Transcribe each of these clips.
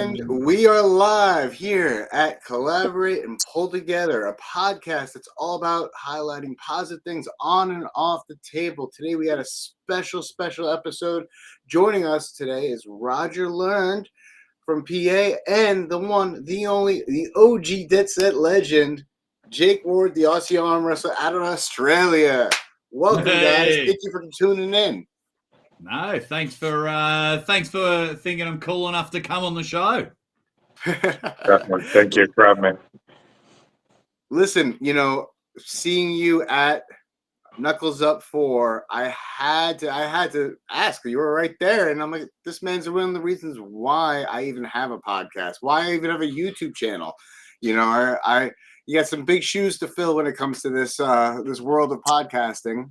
And we are live here at Collaborate and Pull Together, a podcast that's all about highlighting positive things on and off the table. Today we had a special episode. Joining us today is Roger Learned from PA and the one, the only, the OG Dead Set legend, Jake Ward, the Aussie ArmWrestler out of Australia. Welcome, guys. Thank you for tuning in. No, thanks for thinking I'm cool enough to come on the show. Definitely. Thank you for having me. Listen, seeing you at Knuckles Up 4, I had to ask. You were right there, and I'm like, this man's one of the reasons why I even have a podcast, why I even have a YouTube channel. You got some big shoes to fill when it comes to this world of podcasting.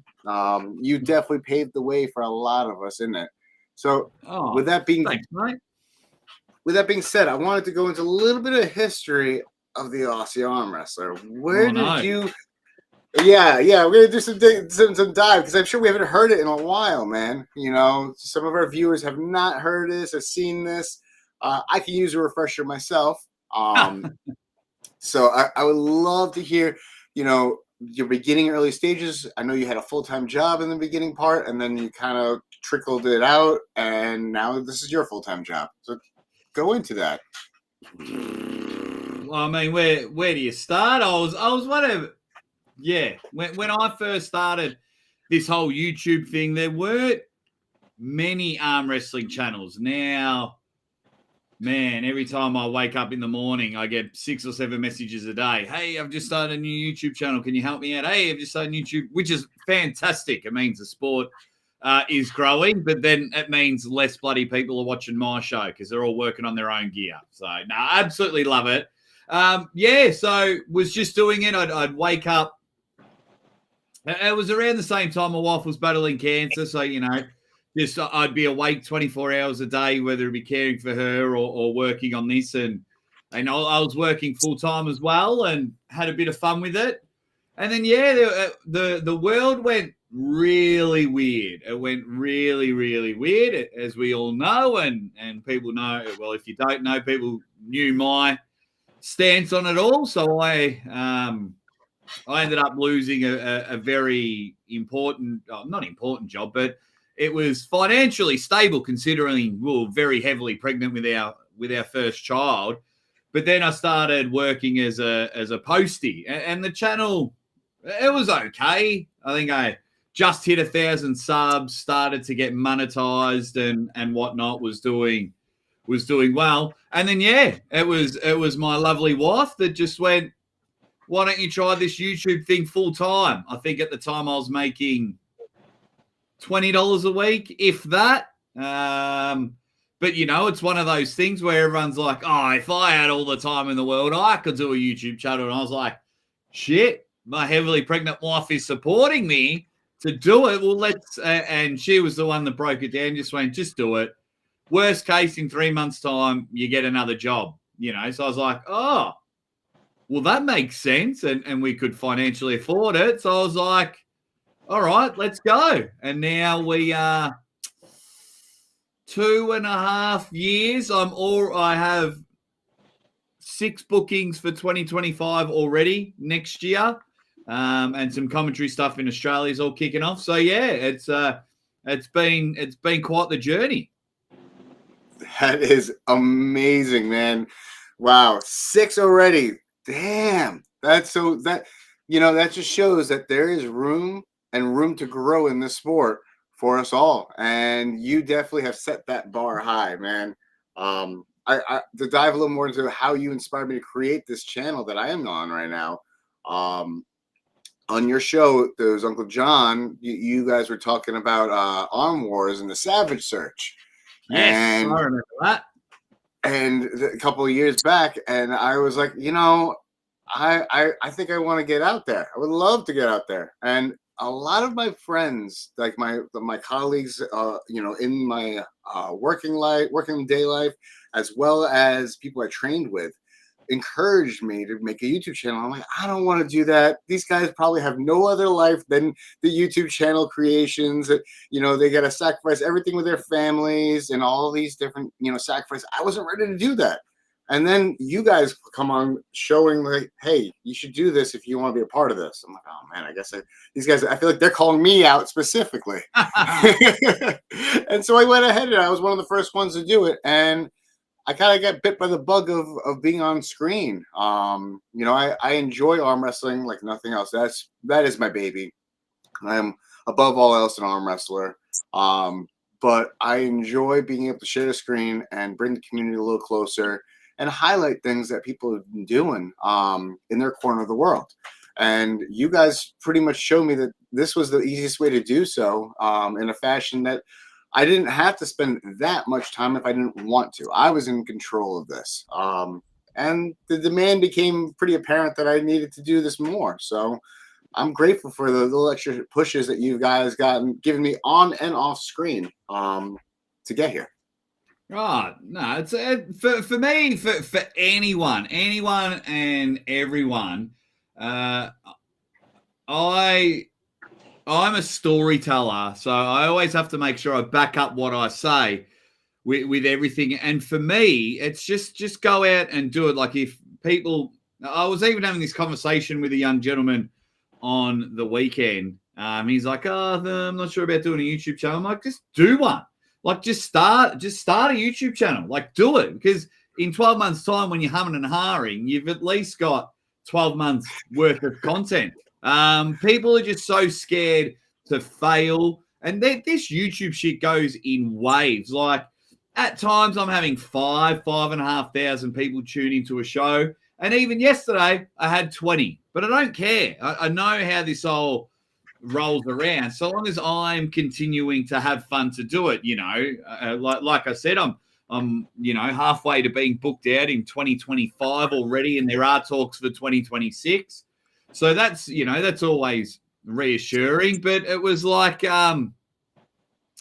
You definitely paved the way for a lot of us, isn't it? So with that being said, I wanted to go into a little bit of history of the Aussie Arm Wrestler. Where did you? Yeah, we're gonna do some dive because I'm sure we haven't heard it in a while, man. Some of our viewers have not heard this or seen this. I can use a refresher myself. So I would love to hear, your beginning early stages. I know you had a full-time job in the beginning part, and then you kind of trickled it out, and now this is your full-time job. So go into that. Well, I mean, where do you start? I was whatever. Yeah, when I first started this whole YouTube thing, there weren't many arm wrestling channels. Now, man, every time I wake up in the morning, I get 6 or 7 messages a day. Hey, I've just started a new YouTube channel. Can you help me out? Hey, I've just started YouTube, which is fantastic. It means the sport is growing, but then it means less bloody people are watching my show because they're all working on their own gear. So, no, I absolutely love it. So was just doing it. I'd wake up. It was around the same time my wife was battling cancer. So, just I'd be awake 24 hours a day, whether it be caring for her or working on this. And I was working full-time as well and had a bit of fun with it. And then, the world went really weird. It went really, really weird, as we all know. And people know, well, if you don't know, people knew my stance on it all. So I ended up losing a very important, not important job, but it was financially stable considering we were very heavily pregnant with our first child. But then I started working as a postie, and the channel, it was okay. I think I just hit 1,000 subs, started to get monetized and whatnot, was doing well. And then it was my lovely wife that just went, why don't you try this YouTube thing full time? I think at the time I was making $20 a week, if that. But, it's one of those things where everyone's like, oh, if I had all the time in the world, I could do a YouTube channel. And I was like, shit, my heavily pregnant wife is supporting me to do it. Well, let's and she was the one that broke it down, just went, just do it. Worst case, in 3 months' time, you get another job, So I was like, oh, well, that makes sense. And we could financially afford it. So I was like, all right, let's go. And now we are 2.5 years. I have 6 bookings for 2025 already next year. And some commentary stuff in Australia is all kicking off. So it's been quite the journey. That is amazing, man. Wow, 6 already. Damn. That just shows that there is room to grow in this sport for us all. And you definitely have set that bar high, man. To dive a little more into how you inspired me to create this channel that I am on right now. On your show, there was Uncle John. You guys were talking about Arm Wars and the Savage Search. Yes, and I remember that. And a couple of years back, and I was like, I think I want to get out there. I would love to get out there. And a lot of my friends, like my colleagues, in my working day life, as well as people I trained with, encouraged me to make a YouTube channel. I'm like, I don't want to do that. These guys probably have no other life than the YouTube channel creations. They got to sacrifice everything with their families and all these different, sacrifices. I wasn't ready to do that. And then you guys come on showing like, hey, you should do this if you want to be a part of this. I'm like, oh man, I guess these guys, I feel like they're calling me out specifically. And so I went ahead and I was one of the first ones to do it. And I kind of got bit by the bug of being on screen. You know, I enjoy arm wrestling like nothing else. That is my baby. I am above all else an arm wrestler. But I enjoy being able to share the screen and bring the community a little closer and highlight things that people have been doing in their corner of the world. And you guys pretty much showed me that this was the easiest way to do so in a fashion that I didn't have to spend that much time if I didn't want to. I was in control of this. And the demand became pretty apparent that I needed to do this more. So I'm grateful for the little extra pushes that you guys given me on and off screen to get here. Right. No, it's for me, for anyone and everyone. I'm a storyteller, so I always have to make sure I back up what I say with everything. And for me, it's just go out and do it. Like if people, I was even having this conversation with a young gentleman on the weekend. He's like, oh, I'm not sure about doing a YouTube channel. I'm like, just do one. Like just start a YouTube channel. Like do it, because in 12 months' time, when you're humming and hawing, you've at least got 12 months worth of content. People are just so scared to fail, and this YouTube shit goes in waves. Like at times, I'm having 5,500 people tune into a show, and even yesterday I had 20. But I don't care. I know how this all rolls around. So long as I'm continuing to have fun to do it, you know, like I said, I'm you know, halfway to being booked out in 2025 already, and there are talks for 2026. So that's, you know, that's always reassuring. But it was like,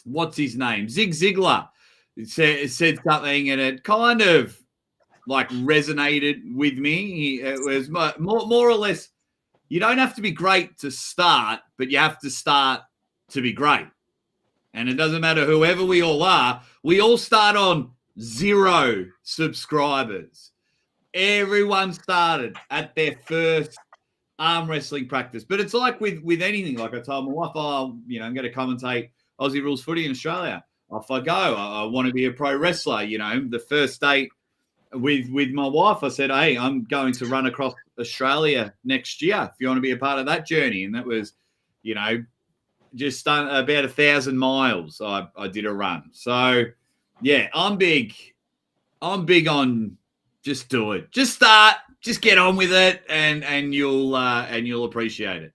what's his name? Zig Ziglar said something, and it kind of like resonated with me. It was more or less, you don't have to be great to start, but you have to start to be great. And it doesn't matter whoever we all are. We all start on 0 subscribers. Everyone started at their first arm wrestling practice. But it's like with anything. Like I told my wife, oh, you know, I'm going to commentate Aussie Rules footy in Australia. Off I go. I want to be a pro wrestler. You know, the first date with my wife, I said, hey, I'm going to run across Australia next year if you want to be a part of that journey. And that was, you know, just about 1,000 miles I did a run. So yeah, I'm big on just do it. Just start, just get on with it, and you'll appreciate it.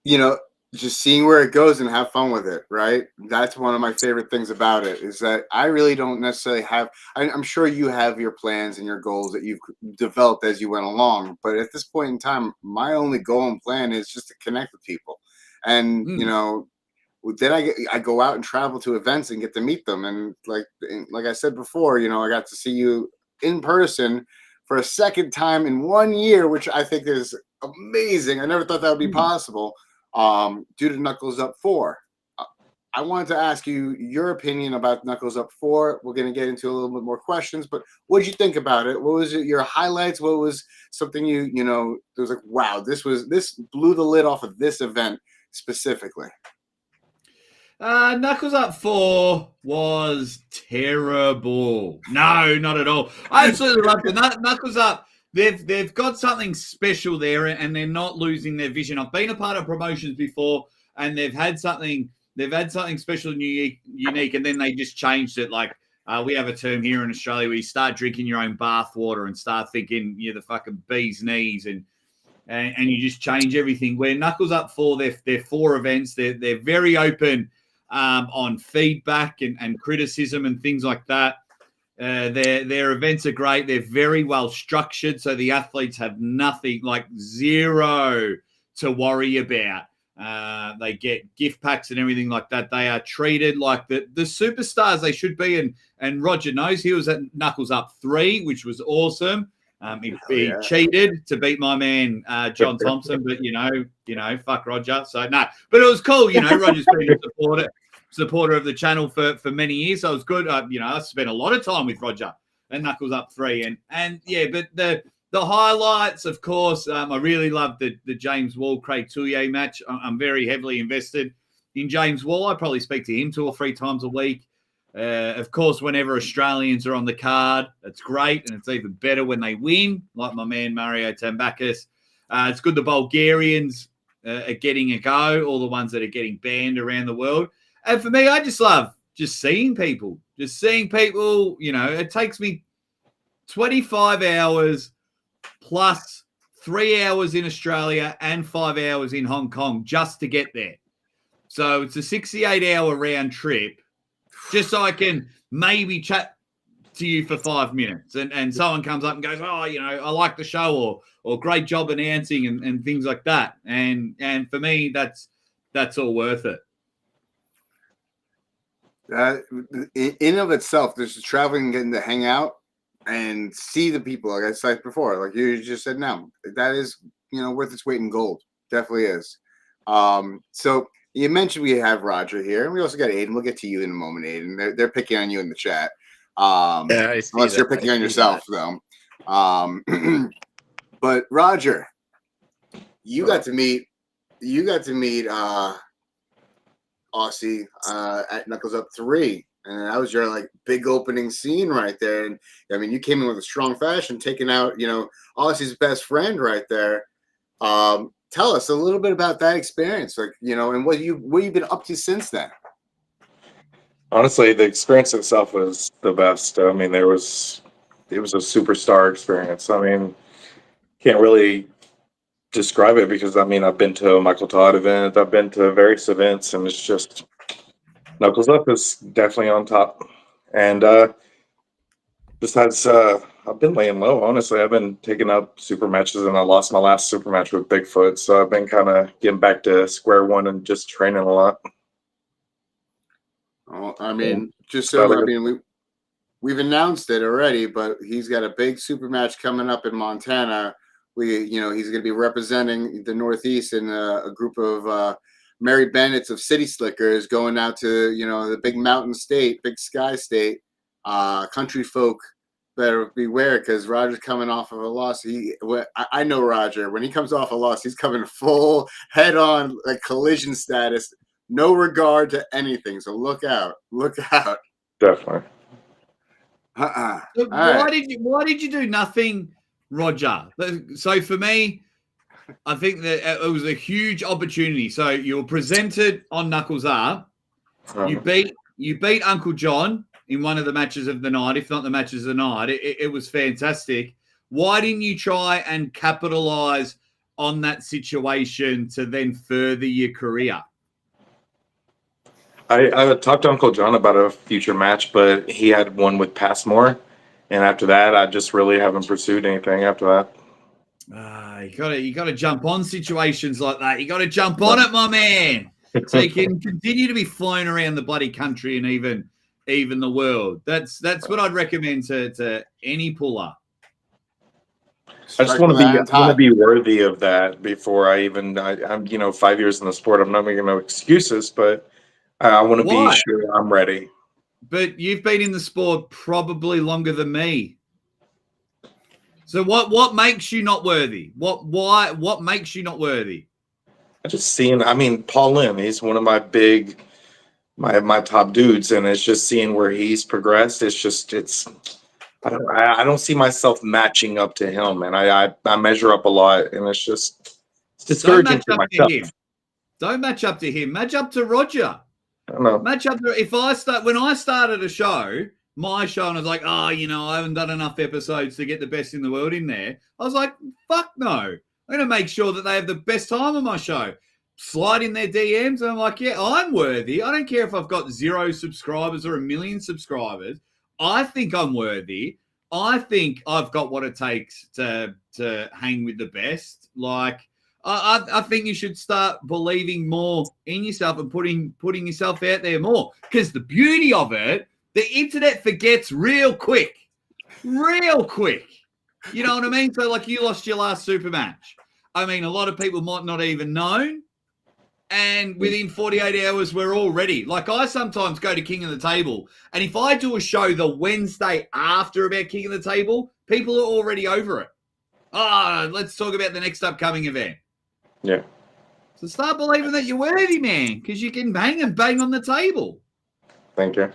You know, just seeing where it goes and have fun with it, right? That's one of my favorite things about it, is that I really don't necessarily have, I'm sure you have your plans and your goals that you've developed as you went along. But at this point in time, my only goal and plan is just to connect with people. And, you know, then I go out and travel to events and get to meet them. And like I said before, you know, I got to see you in person for a second time in 1 year, which I think is amazing. I never thought that would be possible. Due to Knuckles Up 4. I wanted to ask you your opinion about Knuckles Up 4. We're going to get into a little bit more questions, but what did you think about it? What was your highlights? What was something you know, it was like, wow, this blew the lid off of this event specifically? Knuckles Up 4 was terrible. No, not at all. I absolutely loved it. Knuckles Up, they've got something special there, and they're not losing their vision. I've been a part of promotions before, and they've had something special and unique, and then they just changed it. Like we have a term here in Australia where you start drinking your own bath water and start thinking you're the fucking bee's knees, and you just change everything. Where Knuckles Up 4, they're 4 events. They're very open on feedback and criticism and things like that. Their events are great. They're very well structured, so the athletes have nothing, like 0 to worry about. They get gift packs and everything like that. They are treated like the superstars they should be. And Roger knows. He was at Knuckles Up 3, which was awesome. He cheated to beat my man John Thompson, but you know, fuck Roger. So no, but it was cool. You know, Roger's been a supporter of the channel for many years. So it was good. You know, I spent a lot of time with Roger and Knuckles Up 3. And yeah, but the highlights, of course, I really loved the James Wall Craig Tullier match. I'm very heavily invested in James Wall. I probably speak to him 2 or 3 times a week. Of course, whenever Australians are on the card, it's great, and it's even better when they win, like my man Mario Tambakis. It's good the Bulgarians are getting a go, all the ones that are getting banned around the world. And for me, I just love just seeing people. It takes me 25 hours plus 3 hours in Australia and 5 hours in Hong Kong just to get there. So it's a 68-hour round trip just so I can maybe chat to you for 5 minutes and someone comes up and goes, oh, I like the show or great job announcing and things like that. And for me, that's all worth it. In of itself, there's traveling and getting to hang out and see the people, like I said before, like you just said now, that is, worth its weight in gold. Definitely is. So you mentioned we have Roger here, and we also got Aiden. We'll get to you in a moment, Aiden. They're picking on you in the chat. Yeah, I see unless that. you're picking on yourself, though. But Roger, you got to meet Aussie at Knuckles Up 3, and that was your like big opening scene right there. And I mean, you came in with a strong fashion, taking out Aussie's best friend right there. Tell us a little bit about that experience, and what you've been up to since then. Honestly, the experience itself was the best. I mean, it was a superstar experience. I mean, can't really describe it because I've been to a Michael Todd event, I've been to various events, and it's just Knuckles Up is definitely on top. And besides, I've been laying low. Honestly, I've been taking up super matches, and I lost my last super match with Bigfoot, so I've been kind of getting back to square one and just training a lot. Oh, I mean, we've announced it already, but he's got a big super match coming up in Montana. He's going to be representing the Northeast in a group of Mary Bennett's of City Slickers going out to, the big mountain state, big sky state. Country folk better beware because Roger's coming off of a loss. I know Roger. When he comes off a loss, he's coming full head-on, like collision status. No regard to anything. So look out. Look out. Definitely. So why did you do nothing, Roger? So for me, I think that it was a huge opportunity. So you were presented on Knuckles Up. You beat Uncle John in one of the matches of the night, if not the matches of the night. It was fantastic. Why didn't you try and capitalize on that situation to then further your career? I talked to Uncle John about a future match, but he had one with Passmore, and after that, I just really haven't pursued anything after that. You got to jump on situations like that. You got to jump on it, my man, so you can continue to be flown around the bloody country and even the world. That's what I'd recommend to any puller. I just want to be worthy of that before I'm 5 years in the sport. I'm not making no excuses, but I want to be sure I'm ready. But you've been in the sport probably longer than me. So what makes you not worthy? What makes you not worthy? I just seen, Paul Lim, he's one of my top dudes, and it's just seeing where he's progressed. I don't see myself matching up to him, and I measure up a lot, and it's discouraging for myself. Don't match up to him. Match up to Roger. I don't know. Match up to when I started a show, my show, and I was like, I haven't done enough episodes to get the best in the world in there. I was like, fuck no. I'm going to make sure that they have the best time on my show. Slide in their DMs, and I'm like, yeah, I'm worthy. I don't care if I've got 0 subscribers or 1 million subscribers. I think I'm worthy. I think I've got what it takes to hang with the best. Like, I think you should start believing more in yourself and putting yourself out there more. Because the beauty of it, the internet forgets real quick. Real quick. You know what I mean? So, like, you lost your last super match. I mean, a lot of people might not even know. and within 48 hours, we're all ready. Like I sometimes go to King of the Table, and if I do a show the Wednesday after about King of the Table, people are already over it. Let's talk about the next upcoming event. Yeah. So start believing that you're worthy, man, because you can bang and bang on the table. Thank you.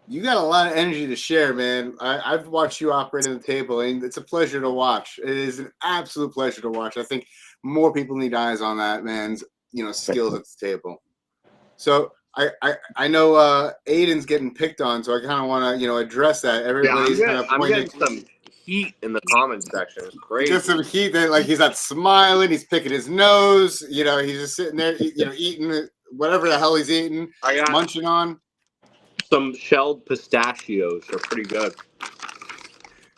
You got a lot of energy to share, man. I've watched you operate on the table, and it's a pleasure to watch. It is an absolute pleasure to watch. I think more people need eyes on that man's, skills at the table. So I know Aiden's getting picked on, so I kind of want to, address that. Everybody's kind of I'm getting some heat in the comments section. It's crazy. Just some heat that, like, he's not smiling, he's picking his nose, he's just sitting there, eating whatever the hell he's eating, munching on. Some shelled pistachios are pretty good.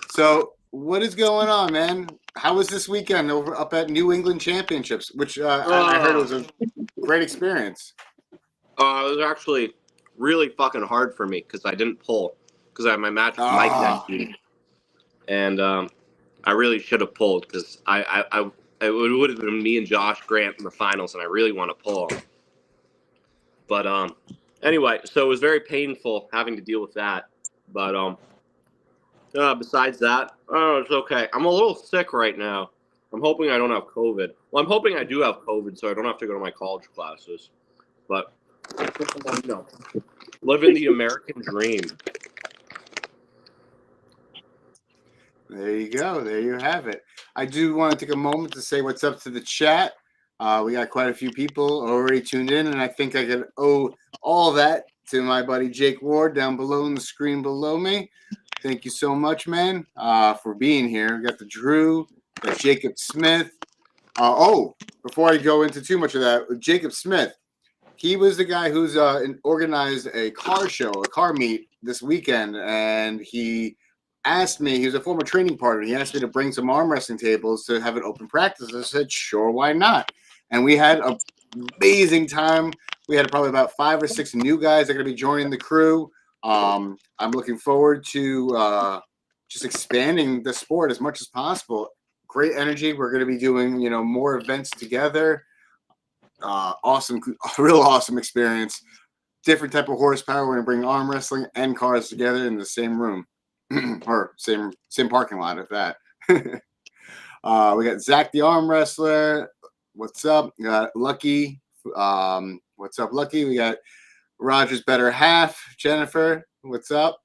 So, what is going on, man? How was this weekend up at New England Championships, which I heard was a great experience? It was actually really fucking hard for me because I didn't pull because I had my match with Mike next week, and I really should have pulled because it would have been me and Josh Grant in the finals, and I really want to pull. But anyway, so it was very painful having to deal with that. But besides that, it's okay. I'm a little sick right now. I'm hoping I don't have COVID. Well, I'm hoping I do have COVID, so I don't have to go to my college classes. But living the American dream. There you go. There you have it. I do want to take a moment to say what's up to the chat. We got quite a few people already tuned in, and I think I can owe all that to my buddy Jake Ward down below in the screen below me. Thank you so much, man, for being here. We got the Drew, got Jacob Smith. Before I go into too much of that, Jacob Smith, he was the guy who's organized a car meet this weekend, and he asked me, he was a former training partner, he asked me to bring some arm wrestling tables to have an open practice. I said, sure, why not? And we had an amazing time. We had probably about 5 or 6 new guys that are going to be joining the crew. I'm looking forward to just expanding the sport as much as possible. Great energy. We're going to be doing, more events together. Awesome, real awesome experience. Different type of horsepower. We're going to bring arm wrestling and cars together in the same room or same parking lot, if that. We got Zach the Arm Wrestler. What's up? We got Lucky. What's up, Lucky? We got Roger's better half, Jennifer. What's up?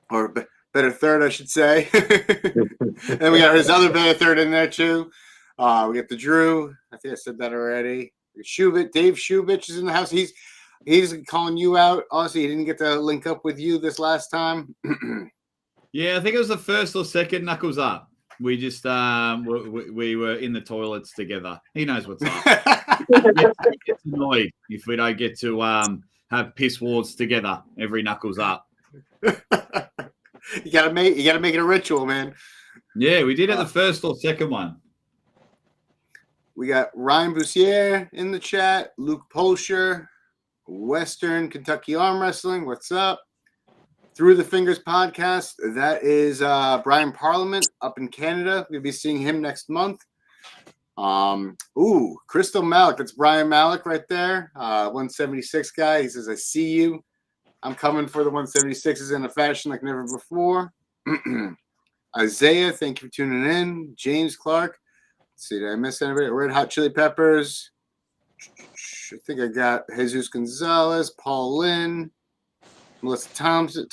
Or better third, I should say. And we got his other better third in there too. We got the Drew. I think I said that already. Shubit, Dave Shubich is in the house. He's calling you out. Aussie, he didn't get to link up with you this last time. Yeah, I think it was the first or second Knuckles Up. We just we were in the toilets together. He knows what's up. He gets annoyed if we don't get to have piss wars together every Knuckles Up. You gotta make it a ritual, man. Yeah, we did it the first or second one. We got Ryan Boussier in the chat, Luke Polsher, Western Kentucky Arm Wrestling. What's up? Through the Fingers podcast. That is Brian Parliament up in Canada. We'll be seeing him next month. Crystal Malik. That's Brian Malik right there. 176 guy. He says, I see you. I'm coming for the 176s in a fashion like never before. Isaiah, thank you for tuning in. James Clark. Let's see, did I miss anybody? Red Hot Chili Peppers. I think I got Jesus Gonzalez, Paul Lynn, Melissa Thompson.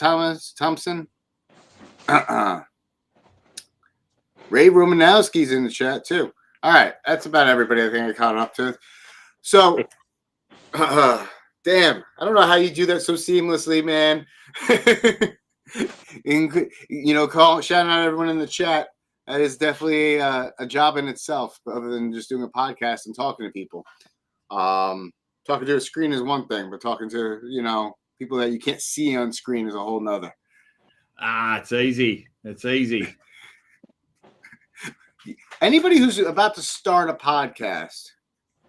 Ray Romanowski's in the chat too. All right, that's about everybody I think I caught up to. So, damn, I don't know how you do that so seamlessly, man. Shouting out everyone in the chat. That is definitely a job in itself, other than just doing a podcast and talking to people. Talking to a screen is one thing, but talking to, people that you can't see on screen is a whole nother. It's easy. It's easy. Anybody who's about to start a podcast,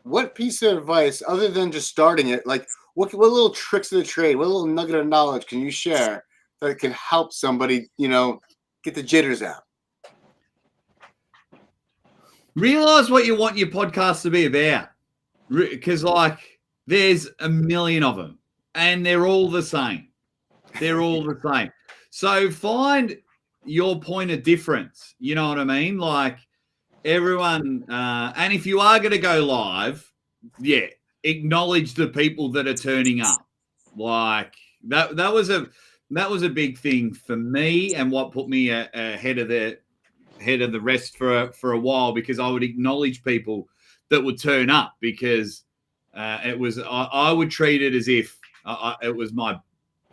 what piece of advice, other than just starting it, like what little tricks of the trade, what little nugget of knowledge can you share that can help somebody, get the jitters out? Realize what you want your podcast to be about. because like there's a million of them and they're all the same. They're all the same. So find your point of difference. You know what I mean? Like everyone, and if you are going to go live, yeah, acknowledge the people that are turning up. Like that was a big thing for me, and what put me ahead of the rest for a while, because I would acknowledge people that would turn up, because I would treat it as if it was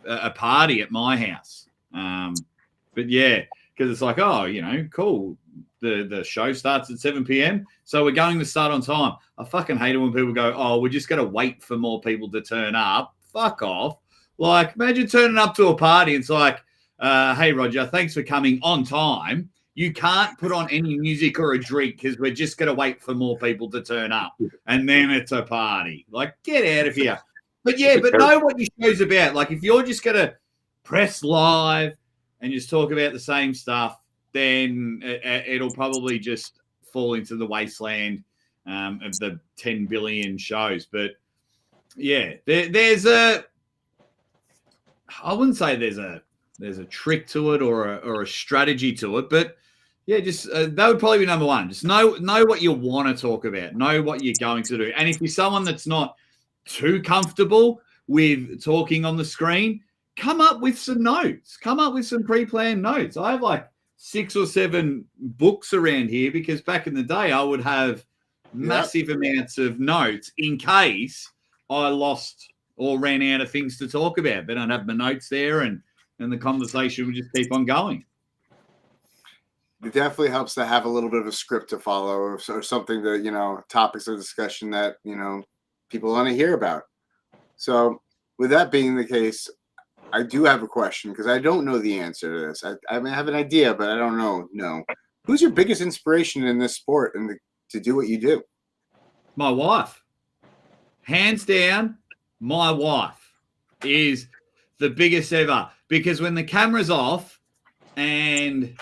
a party at my house. But yeah, because it's like, oh, cool. The show starts at 7 p.m. So we're going to start on time. I fucking hate it when people go, oh, we're just going to wait for more people to turn up. Fuck off. Like, imagine turning up to a party. It's like, hey, Roger, thanks for coming on time. You can't put on any music or a drink because we're just going to wait for more people to turn up. And then it's a party. Like, get out of here. But yeah, but know what your show's about. Like, if you're just going to press live and just talk about the same stuff, then it'll probably just fall into the wasteland of the 10 billion shows. But yeah, I wouldn't say there's a trick to it or a strategy to it, but yeah, just that would probably be number one. Just know what you want to talk about, know what you're going to do. And if you're someone that's not too comfortable with talking on the screen, come up with some notes, come up with some pre-planned notes. I have like 6 or 7 books around here, because back in the day I would have massive amounts of notes in case I lost or ran out of things to talk about. Then I'd have my notes there, and the conversation would just keep on going. It definitely helps to have a little bit of a script to follow, or something that, topics of discussion that, people want to hear about. So with that being the case, I do have a question, because I don't know the answer to this. I mean, I have an idea, but I don't know. No. Who's your biggest inspiration in this sport and to do what you do? My wife. Hands down, my wife is the biggest ever, because when the camera's off and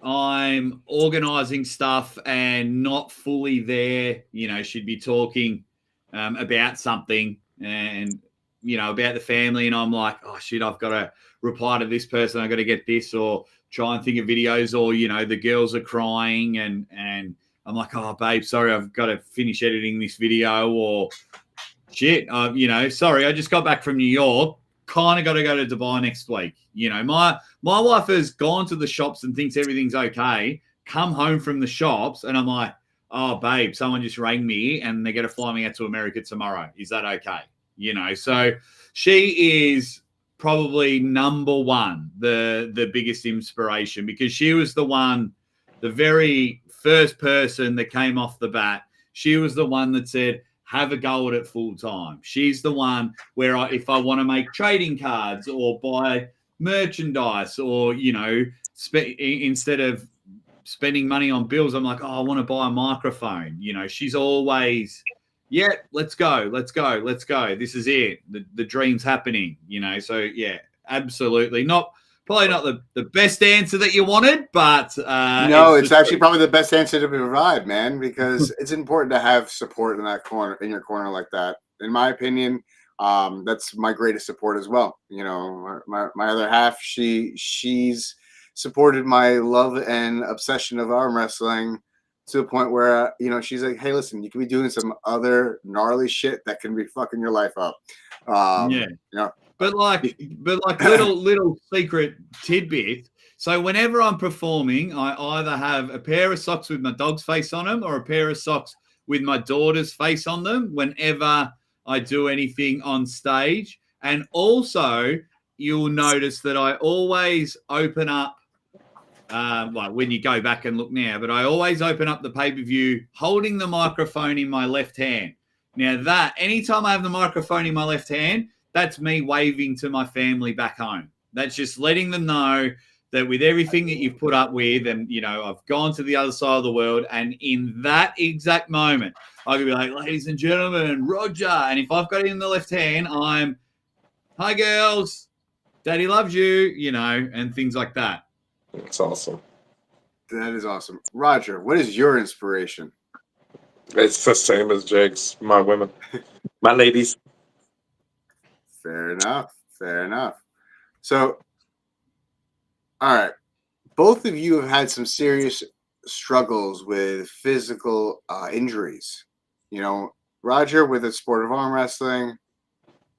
I'm organizing stuff and not fully there, she'd be talking about something and, about the family. And I'm like, oh, shit, I've got to reply to this person. I've got to get this, or try and think of videos, or, the girls are crying and I'm like, oh, babe, sorry, I've got to finish editing this video, or shit, sorry, I just got back from New York. Kind of got to go to Dubai next week. My wife has gone to the shops and thinks everything's okay. Come home from the shops and I'm like, oh, babe, someone just rang me and they're going to fly me out to America tomorrow. Is that okay? So she is probably number one, the biggest inspiration, because she was the very first person that came off the bat. She was the one that said, have a go at it full time. She's the one where if I want to make trading cards or buy merchandise, or, instead of spending money on bills, I'm like, oh, I want to buy a microphone. She's always, yeah, let's go. This is it. The dream's happening, So yeah, absolutely. Probably not the best answer that you wanted, but no, it's actually probably the best answer to provide, man, because it's important to have support in your corner like that. In my opinion, that's my greatest support as well. My other half, she's supported my love and obsession of arm wrestling to the point where she's like, hey, listen, you can be doing some other gnarly shit that can be fucking your life up. But like little secret tidbit. So whenever I'm performing, I either have a pair of socks with my dog's face on them or a pair of socks with my daughter's face on them whenever I do anything on stage. And also, you'll notice that I always open up, when you go back and look now, but I always open up the pay-per-view holding the microphone in my left hand. Now anytime I have the microphone in my left hand, that's me waving to my family back home. That's just letting them know that with everything that you've put up with, and, I've gone to the other side of the world, and in that exact moment, I could be like, ladies and gentlemen, Roger. And if I've got it in the left hand, I'm, hi, girls, daddy loves you, and things like that. It's awesome. That is awesome. Roger, what is your inspiration? It's the same as Jake's. My women, my ladies. Fair enough. Fair enough. So, all right. Both of you have had some serious struggles with physical injuries. You know, Roger with the sport of arm wrestling.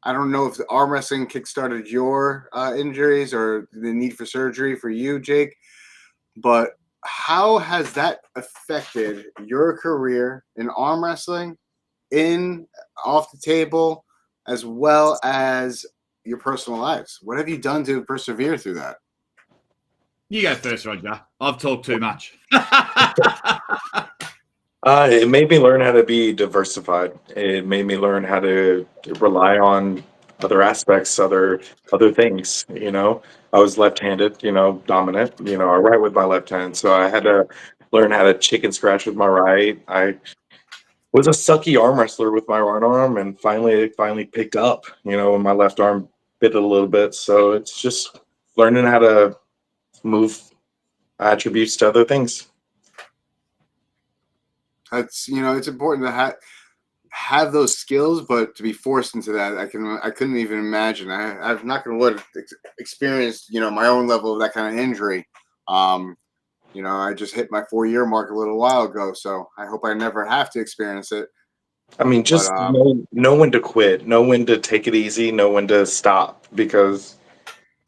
I don't know if the arm wrestling kickstarted your injuries or the need for surgery for you, Jake, but how has that affected your career in arm wrestling, in, off the table, as well as your personal lives? What have you done to persevere through that? You go first, Roger. I've talked too much. It made me learn how to be diversified. It made me learn how to rely on other aspects, other things. You know, I was left-handed, dominant. I write with my left hand, so I had to learn how to chicken scratch with my right. I was a sucky arm wrestler with my right arm, and finally picked up. When my left arm bit a little bit. So it's just learning how to move attributes to other things. That's it's important to have those skills, but to be forced into that, I couldn't even imagine. I've not gonna wood experienced my own level of that kind of injury. I just hit my 4-year mark a little while ago, so I hope I never have to experience it. I mean, just know when to quit, know when to take it easy, know when to stop. Because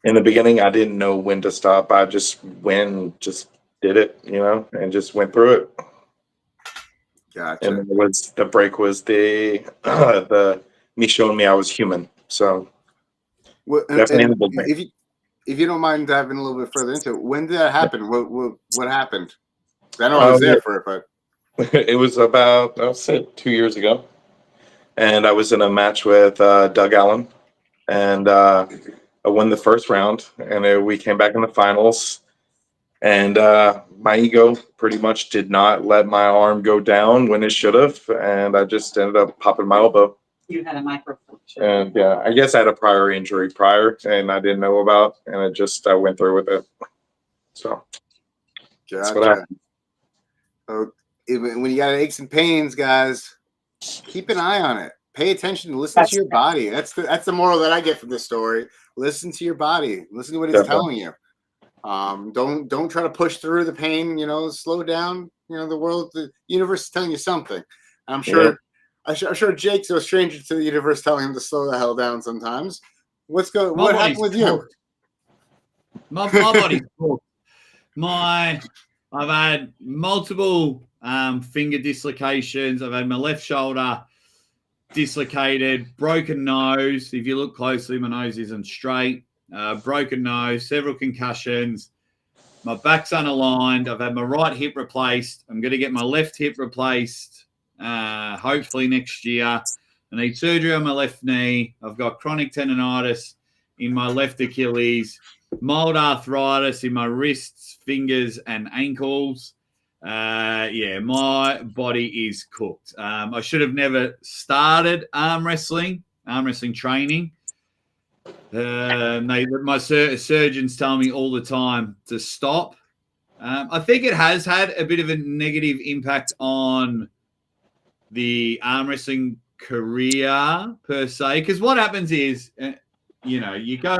in the beginning, I didn't know when to stop. I just did it, and just went through it. Gotcha. And the break was the me showing me I was human. So definitely if you don't mind diving a little bit further into it, when did that happen? What happened? I know I was there for it, but it was about, I'll say, 2 years ago. And I was in a match with Doug Allen, and I won the first round, and we came back in the finals. And my ego pretty much did not let my arm go down when it should have, and I just ended up popping my elbow. You had a microfracture. And yeah, I guess I had a prior injury and I didn't know about, and I went through with it. So that's what happened. So when you got aches and pains, guys, keep an eye on it. Pay attention to listen to your body. That's the moral that I get from this story. Listen to your body. Listen to what it's telling you. Don't try to push through the pain. Slow down. The universe is telling you something. I'm sure. I'm sure Jake's no stranger to the universe telling him to slow the hell down sometimes. What happened with you? My body's cooked. I've had multiple finger dislocations. I've had my left shoulder dislocated, broken nose. If you look closely, my nose isn't straight. Broken nose, several concussions. My back's unaligned. I've had my right hip replaced. I'm going to get my left hip replaced hopefully next year. I need surgery on my left knee. I've got chronic tendonitis in my left Achilles, mild arthritis in my wrists, fingers, and ankles. My body is cooked. I should have never started arm wrestling training. My surgeons tell me all the time to stop. I think it has had a bit of a negative impact on the arm wrestling career per se, because what happens is, you go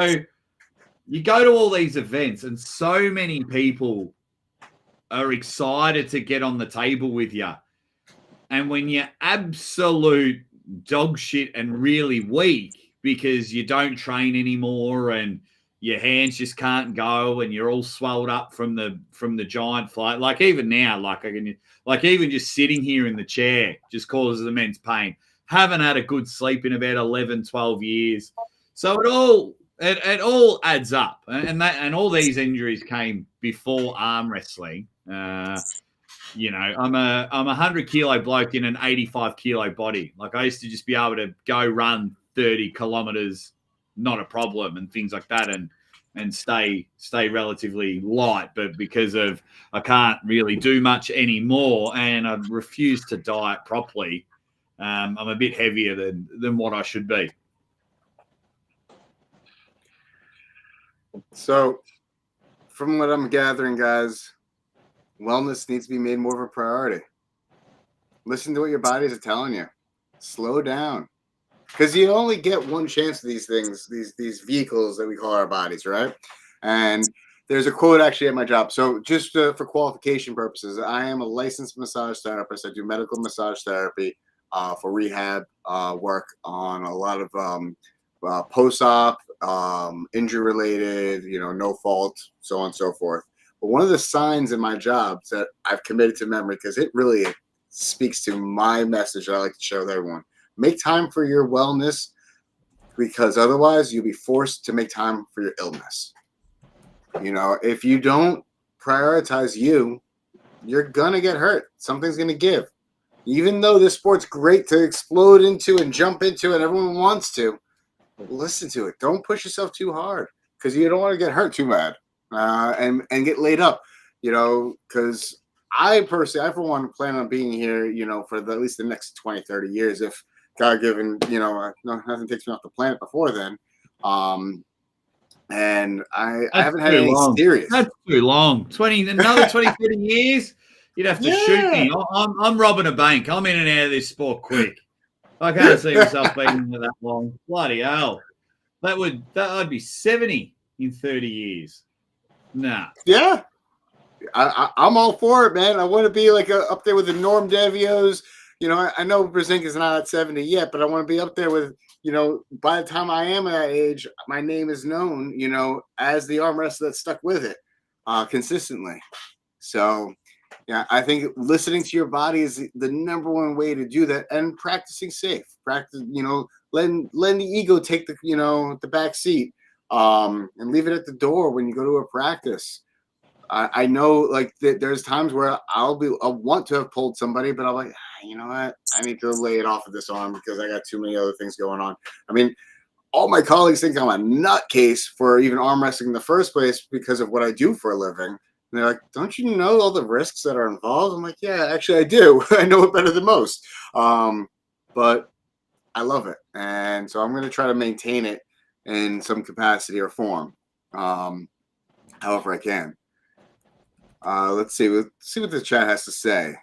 to all these events, and so many people are excited to get on the table with you, and when you're absolute dog shit and really weak because you don't train anymore and your hands just can't go and you're all swelled up from the giant flight, like even now, like even just sitting here in the chair just causes immense pain. Haven't had a good sleep in about 11, 12 years. So it all adds up. And all these injuries came before arm wrestling. I'm a 100-kilo bloke in an 85-kilo body. Like I used to just be able to go run 30 kilometers, not a problem, and things like that, and stay relatively light. But because of I can't really do much anymore, and I refuse to diet properly, I'm a bit heavier than what I should be. So, from what I'm gathering, guys, wellness needs to be made more of a priority. Listen to what your bodies are telling you. Slow down. Because you only get one chance of these things, these vehicles that we call our bodies, right? And there's a quote actually at my job. So just for qualification purposes, I am a licensed massage therapist. I do medical massage therapy for rehab work on a lot of post-op, injury-related, no fault, so on and so forth. But one of the signs in my job that I've committed to memory, because it really speaks to my message that I like to share with everyone. Make time for your wellness, because otherwise you'll be forced to make time for your illness. If you don't prioritize you, you're going to get hurt. Something's going to give. Even though this sport's great to explode into and jump into and everyone wants to, listen to it. Don't push yourself too hard, because you don't want to get hurt too bad and get laid up, because I personally, for one, plan on being here, for at least the next 20, 30 years, if God given, nothing takes me off the planet before then. And I haven't had any serious. That's too long. Another 20, 30 years, you'd have to shoot me. I'm robbing a bank. I'm in and out of this sport quick. I can't see myself being in there that long. Bloody hell. I'd be 70 in 30 years. Nah. Yeah. I'm all for it, man. I want to be like up there with the Norm Devios. I know Brzezinski's not at 70 yet, but I want to be up there with, by the time I am at that age, my name is known, as the arm wrestler that stuck with it consistently. So, yeah, I think listening to your body is the number one way to do that, and practicing safe. Practice, letting the ego take the back seat, and leave it at the door when you go to a practice. I know, like, there's times where I'll want to have pulled somebody, but I'm like, you know what? I need to lay it off of this arm because I got too many other things going on. I mean, all my colleagues think I'm a nutcase for even arm wrestling in the first place because of what I do for a living. And they're like, don't you know all the risks that are involved? I'm like, yeah, actually I do. I know it better than most. But I love it. And so I'm going to try to maintain it in some capacity or form, however I can. Let's see what the chat has to say.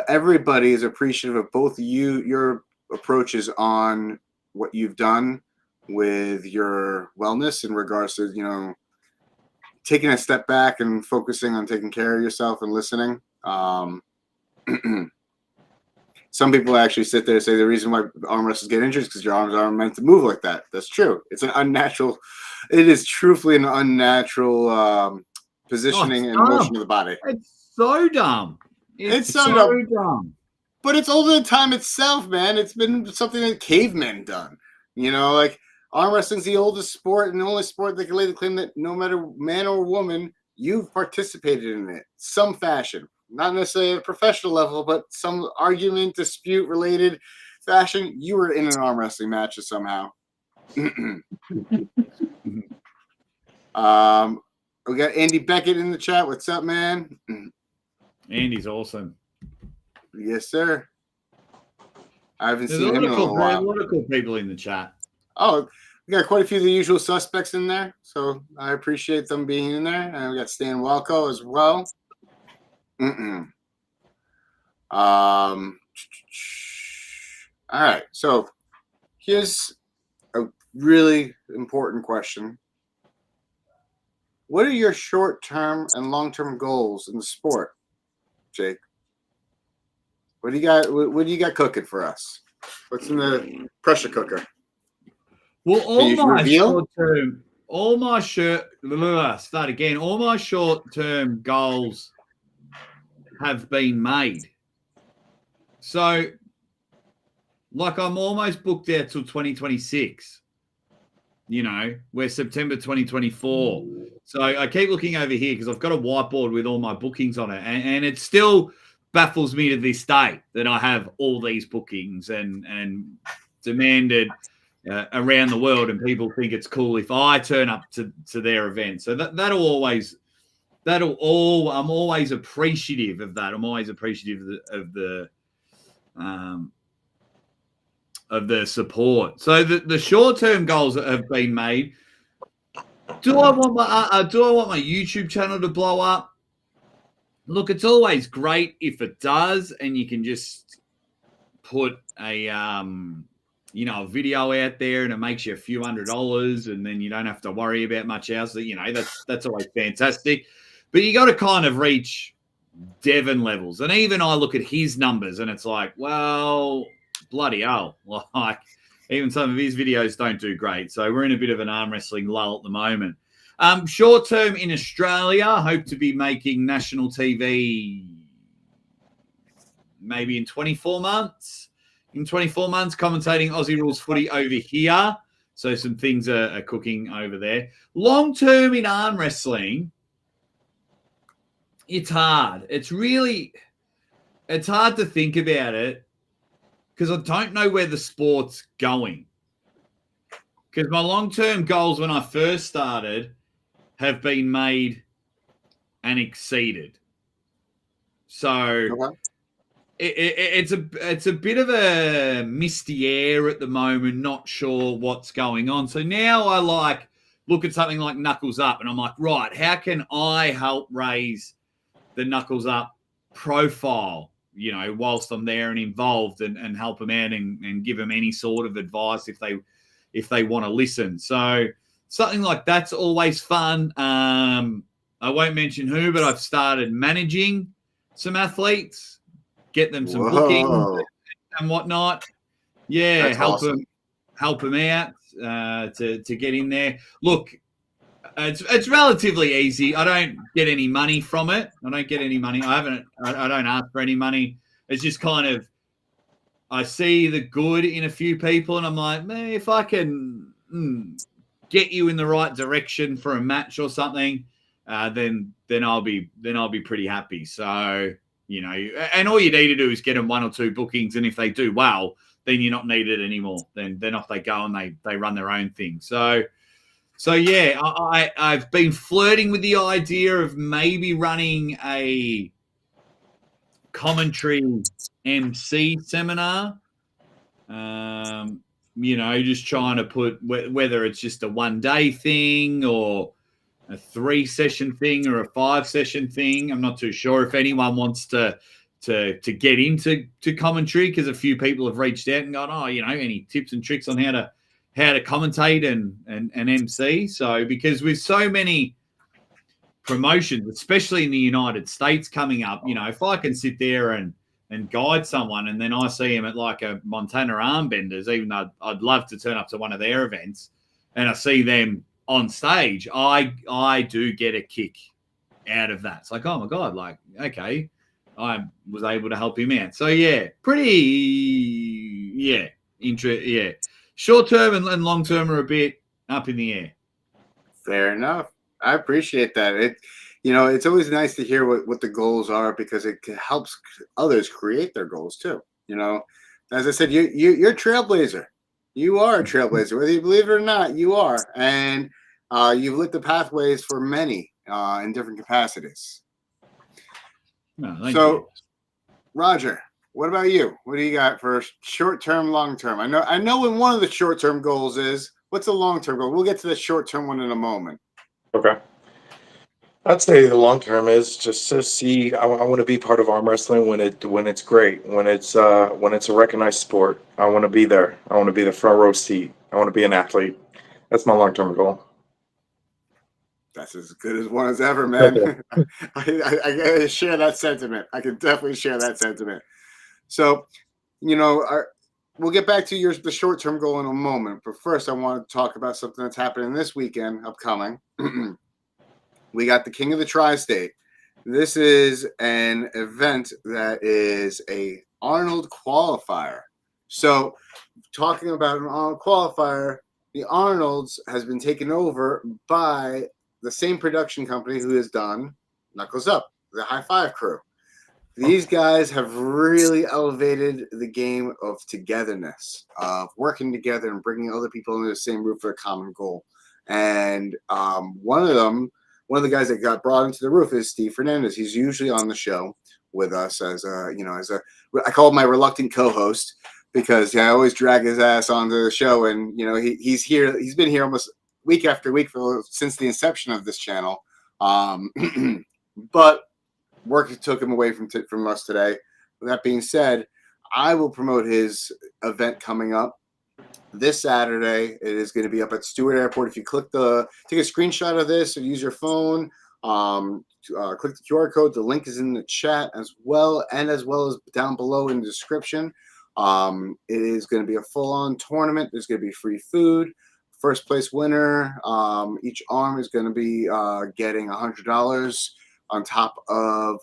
Everybody is appreciative of both your approaches on what you've done with your wellness in regards to, taking a step back and focusing on taking care of yourself and listening. Some people actually sit there and say the reason why arm wrestlers get injured is because your arms aren't meant to move like that. That's true. It is truthfully an unnatural positioning and motion of the body. It's so dumb. It's so dumb. But it's older than time itself, man. It's been something that cavemen done. Like arm wrestling's the oldest sport and the only sport that can lay the claim that no matter man or woman, you've participated in it some fashion. Not necessarily at a professional level, but some argument, dispute related fashion. You were in an arm wrestling match somehow. We got Andy Beckett in the chat. What's up, man? Andy's awesome. Yes, sir. I haven't seen him in a while. while. A lot of cool people in the chat. Oh, we got quite a few of the usual suspects in there, so I appreciate them being in there. And we got Stan Walco as well. All right, so here's a really important question. What are your short-term and long-term goals in the sport, Jake? What do you got? What do you got cooking for us? What's in the pressure cooker? Well, all my short-term goals have been made. So, like, I'm almost booked out till 2026. We're September 2024. So I keep looking over here because I've got a whiteboard with all my bookings on it. And it still baffles me to this day that I have all these bookings and demanded around the world. And people think it's cool if I turn up to their event. So I'm always appreciative of that. I'm always appreciative of the support. So the short-term goals that have been made. Do I want my YouTube channel to blow up? look, it's always great if it does, and you can just put a a video out there and it makes you a few $100, and then you don't have to worry about much else. That's always fantastic. But you got to kind of reach Devon levels. And even I look at his numbers and it's like, well, bloody hell. Like, even some of his videos don't do great. So we're in a bit of an arm wrestling lull at the moment. Short term in Australia, hope to be making national TV maybe in 24 months. In 24 months, commentating Aussie Rules footy over here. So some things are cooking over there. Long term in arm wrestling, it's hard. It's hard to think about it because I don't know where the sport's going. Because my long-term goals when I first started have been made and exceeded. So Okay. it's a bit of a misty air at the moment, not sure what's going on. So now I look at something like Knuckles Up and I'm like, right, how can I help raise the Knuckles Up profile, whilst I'm there and involved and help them out and give them any sort of advice if they want to listen. So something like that's always fun. I won't mention who, but I've started managing some athletes, get them some bookings and whatnot. Yeah, That's awesome. help them out to get in there. Look, it's relatively easy. I don't get any money from it. I don't ask for any money. It's just kind of, I see the good in a few people and I'm like, man, if I can get you in the right direction for a match or something, then I'll be pretty happy. So, and all you need to do is get them 1 or 2 bookings. And if they do well, then you're not needed anymore. Then off they go and they run their own thing. So yeah, I've been flirting with the idea of maybe running a commentary MC seminar. Just trying to put whether it's just a 1-day thing or a 3-session thing or a 5-session thing. I'm not too sure if anyone wants to get into commentary, because a few people have reached out and gone, any tips and tricks on how to commentate and MC. So because with so many promotions, especially in the United States coming up, if I can sit there and guide someone and then I see him at like a Montana Armbenders, even though I'd love to turn up to one of their events, and I see them on stage, I do get a kick out of that. It's like, oh my God, like, okay, I was able to help him out. So yeah, short term and long term are a bit up in the air. Fair enough. I appreciate that. It's always nice to hear what the goals are, because it helps others create their goals too. As I said, you're a trailblazer. You are a trailblazer, whether you believe it or not. You are, and you've lit the pathways for many in different capacities. Thank you. Roger, what about you? What do you got for short term, long term? I know what one of the short term goals is. What's the long term goal? We'll get to the short term one in a moment. Okay. I'd say the long term is just to see. I want to be part of arm wrestling when it's great, when it's a recognized sport. I want to be there. I want to be the front row seat. I want to be an athlete. That's my long term goal. That's as good as one as ever, man. I share that sentiment. I can definitely share that sentiment. So, we'll get back to the short term goal in a moment. But first, I want to talk about something that's happening this weekend, upcoming. We got the King of the Tri-State. This is an event that is a Arnold qualifier. So, talking about an Arnold qualifier, the Arnolds has been taken over by the same production company who has done Knuckles Up, the High Five crew. These guys have really elevated the game of togetherness, of working together and bringing other people into the same roof for a common goal. And one of the guys that got brought into the roof is Steve Fernandez. He's usually on the show with us I call him my reluctant co-host, because I always drag his ass onto the show, and he's here. He's been here almost week after week since the inception of this channel. But work took him away from us today. With that being said, I will promote his event coming up this Saturday. It is going to be up at Stewart Airport. If you take a screenshot of this or use your phone, click the QR code. The link is in the chat as well as down below in the description. It is going to be a full-on tournament. There's going to be free food. First place winner, each arm is going to be getting $100 on top of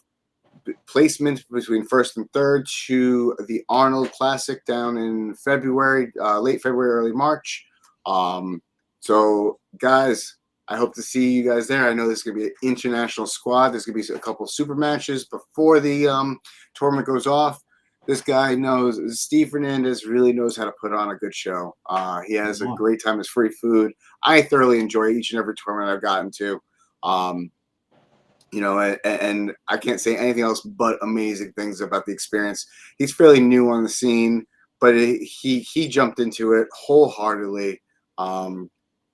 placement between first and third to the Arnold Classic down in February, late February, early March. So, guys, I hope to see you guys there. I know there's going to be an international squad. There's going to be a couple super matches before the tournament goes off. This guy knows, Steve Fernandez really knows how to put on a good show. He has a great time. It's free food. I thoroughly enjoy each and every tournament I've gotten to. And I can't say anything else but amazing things about the experience. He's fairly new on the scene, but he jumped into it wholeheartedly.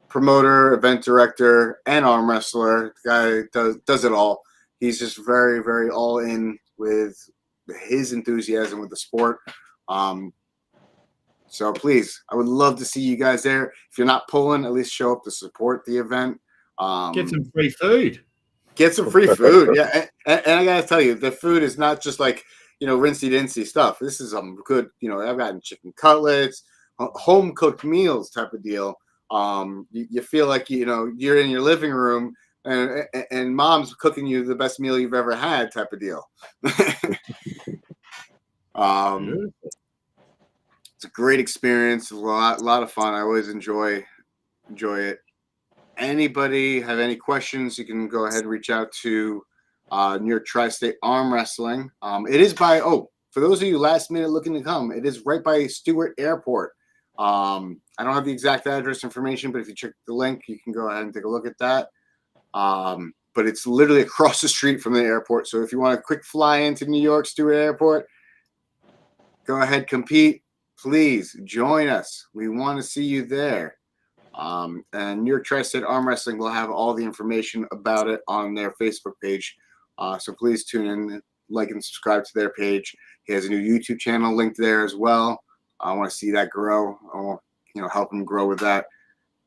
Promoter, event director, and arm wrestler. The guy does it all. He's just very, very all in with his enthusiasm with the sport. So please, I would love to see you guys there. If you're not pulling, at least show up to support the event. Get some free food. Get some free food. Yeah. And I got to tell you, the food is not just like, rinsey-dincy stuff. This is some good, I've gotten chicken cutlets, home-cooked meals type of deal. You feel like, you're in your living room and mom's cooking you the best meal you've ever had type of deal. It's a great experience, a lot of fun. I always enjoy it. Anybody have any questions, you can go ahead and reach out to New York Tristate Armwrestling. It is for those of you last minute looking to come, it is right by Stewart Airport. I don't have the exact address information, but if you check the link, you can go ahead and take a look at that. But it's literally across the street from the airport. So if you want a quick fly into New York Stewart Airport, go ahead, compete. Please join us. We want to see you there. And New York Tri-State Arm Wrestling will have all the information about it on their Facebook page. So please tune in, like and subscribe to their page. He has a new YouTube channel linked there as well. I want to see that grow. I want help him grow with that.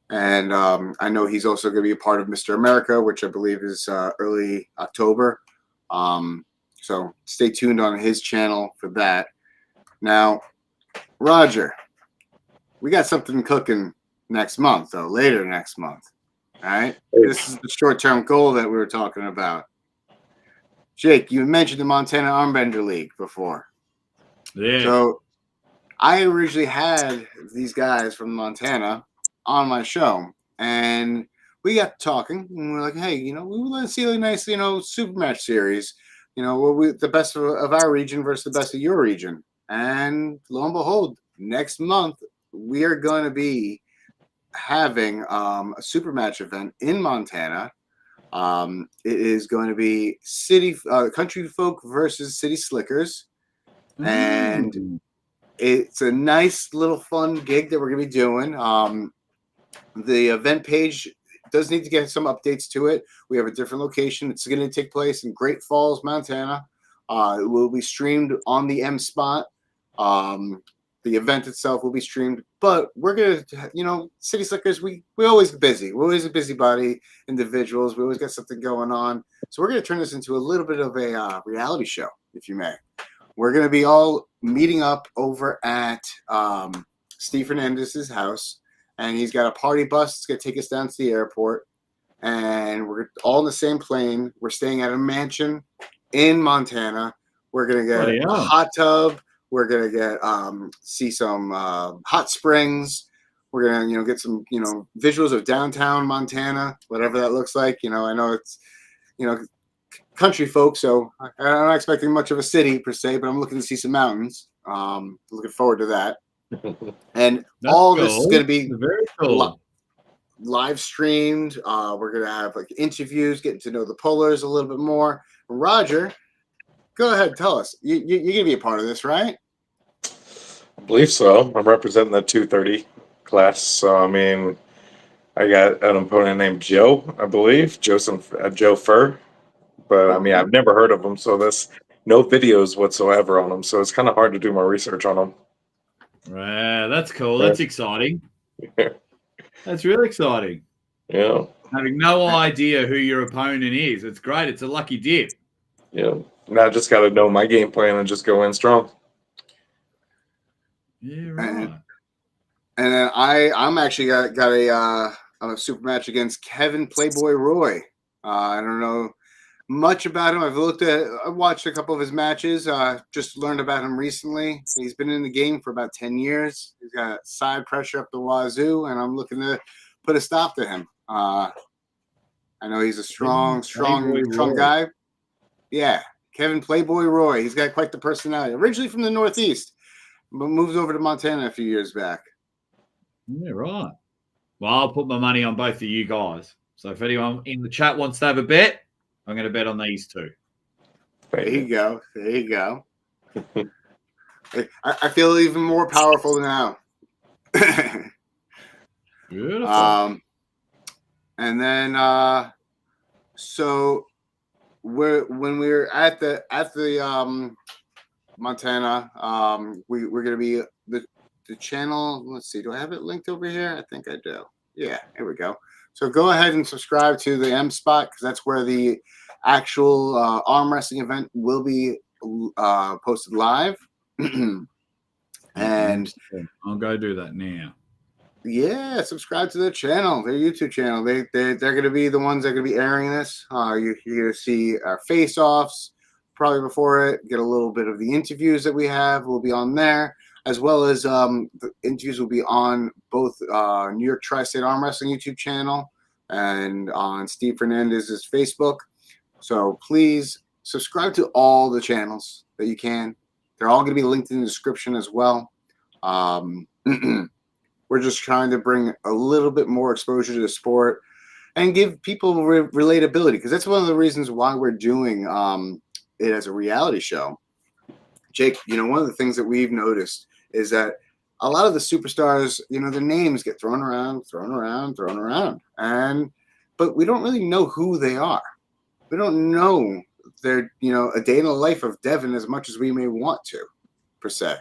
And I know he's also going to be a part of Mr. America, which I believe is early October. So stay tuned on his channel for that. Now, Roger, we got something cooking next month, though, later next month. All right? This is the short-term goal that we were talking about. Jake, you mentioned the Montana Armbender League before. Yeah. So I originally had these guys from Montana on my show, and we got talking, and we're like, hey, we want to see a nice, super match series, the best of our region versus the best of your region. And lo and behold, next month, we are going to be having a super match event in Montana. It is going to be country folk versus city slickers. And it's a nice little fun gig that we're going to be doing. The event page does need to get some updates to it. We have a different location. It's going to take place in Great Falls, Montana. It will be streamed on the M Spot. The event itself will be streamed, but we're going to, city slickers, we always busy. We're always a busybody individuals. We always got something going on. So we're going to turn this into a little bit of a reality show, if you may. We're going to be all meeting up over at Steve Fernandez's house, and he's got a party bus that's going to take us down to the airport, and we're all in the same plane. We're staying at a mansion in Montana. We're going to get a hot tub. We're going to get see some hot springs. We're going to get some visuals of downtown Montana, whatever that looks like. I know it's country folk, so I'm not expecting much of a city per se, but I'm looking to see some mountains. Looking forward to that. And this is going to be very cool. Live streamed. We're going to have interviews, getting to know the pullers a little bit more. Roger, go ahead, tell us. You're going to be a part of this, right? I believe so. I'm representing the 230 class. So, I got an opponent named Joe, I believe. Joe Fur. but I mean, I've never heard of them, so there's no videos whatsoever on them. So it's kind of hard to do my research on them. Wow, that's cool. That's exciting. That's really exciting. Yeah. Having no idea who your opponent is. It's great. It's a lucky dip. Yeah. Now I just got to know my game plan and just go in strong. Yeah, right. And then I'm actually got a super match against Kevin Playboy Roy. I don't know much about him. I've watched a couple of his matches. Just learned about him recently. He's been in the game for about 10 years. He's got side pressure up the wazoo, and I'm looking to put a stop to him. I know he's a strong guy. Yeah, Kevin Playboy Roy. He's got quite the personality. Originally from the Northeast, but moved over to Montana a few years back. Yeah, right. Well, I'll put my money on both of you guys. So if anyone in the chat wants to have a bet, I'm going to bet on these two. There you go. There you go. I feel even more powerful now. Beautiful. And then so when we were at the Montana, we're gonna be the channel. Let's see, do I have it linked over here? I think I do. Yeah, here we go. So go ahead and subscribe to the M Spot, because that's where the actual arm wrestling event will be posted live. And I'll go do that now. yeah, subscribe to their channel, their YouTube channel. They're going to be the ones that are going to be airing this. You're going to see our face-offs probably before it. Get a little bit of the interviews that we have will be on there, as well as the interviews will be on both New York Tristate Armwrestling YouTube channel and on Steve Fernandez's Facebook. So please subscribe to all the channels that you can. They're all going to be linked in the description as well. We're just trying to bring a little bit more exposure to the sport and give people relatability, because that's one of the reasons why we're doing it as a reality show. Jake, one of the things that we've noticed is that a lot of the superstars, their names get thrown around, but we don't really know who they are. We don't know their, a day in the life of Devin as much as we may want to, per se.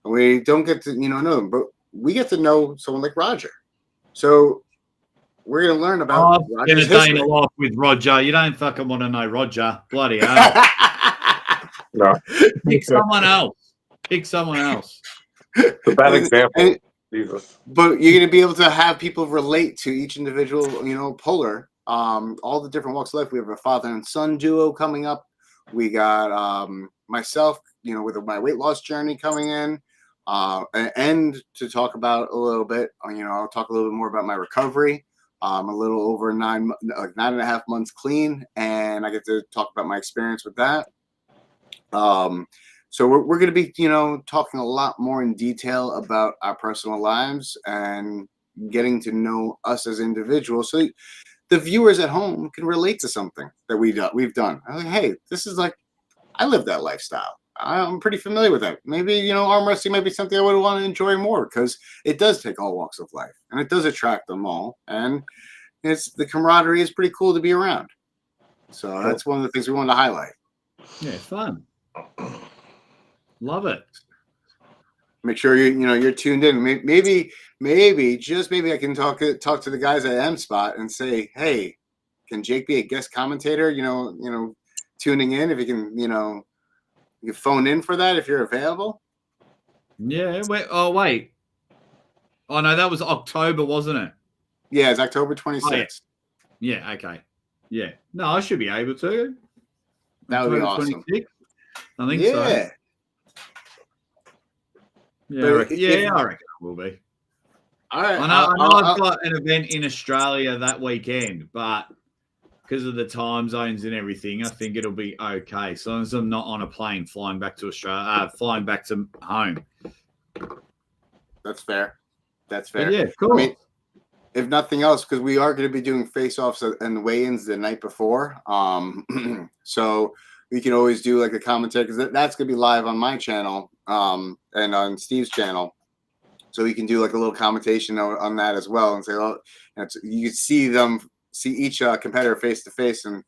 And we don't get to, know them, but we get to know someone like Roger. So we're going to learn about Roger's history. Off with Roger. You don't fucking want to know Roger. Bloody hell. No. Pick someone else. Pick someone else. It's a bad example. Jesus. But you're going to be able to have people relate to each individual, puller. All the different walks of life. We have a father and son duo coming up. We got myself, with my weight loss journey coming in. And to talk about a little bit, I'll talk a little bit more about my recovery. I'm a little over 9.5 months clean, and I get to talk about my experience with that. So we're going to be, talking a lot more in detail about our personal lives and getting to know us as individuals, so the viewers at home can relate to something that we've done. I'm like, hey, this is like, I live that lifestyle. I'm pretty familiar with that. Maybe, arm wrestling might be something I would want to enjoy more, because it does take all walks of life and it does attract them all. And the camaraderie is pretty cool to be around. So that's one of the things we wanted to highlight. Yeah, fun. Love it. Make sure you're tuned in. Maybe I can talk to the guys at M Spot and say, hey, can Jake be a guest commentator? Tuning in, if you can, you can phone in for that if you're available. Yeah. Wait. Oh no, that was October, wasn't it? Yeah, it's October 26th. Oh, yeah. Okay. Yeah. No, I should be able to. That would be awesome. 26th? I think so. Yeah, I reckon it will be. All right. I know I've got an event in Australia that weekend, but because of the time zones and everything, I think it'll be okay. As long as I'm not on a plane flying back to Australia, flying back to home. That's fair. But yeah, cool. I mean, if nothing else, because we are going to be doing face-offs and weigh-ins the night before. So we can always do like a commentary, because that's going to be live on my channel and on Steve's channel. So we can do like a little commentation on that as well, and say, well, you can see each competitor face to face, and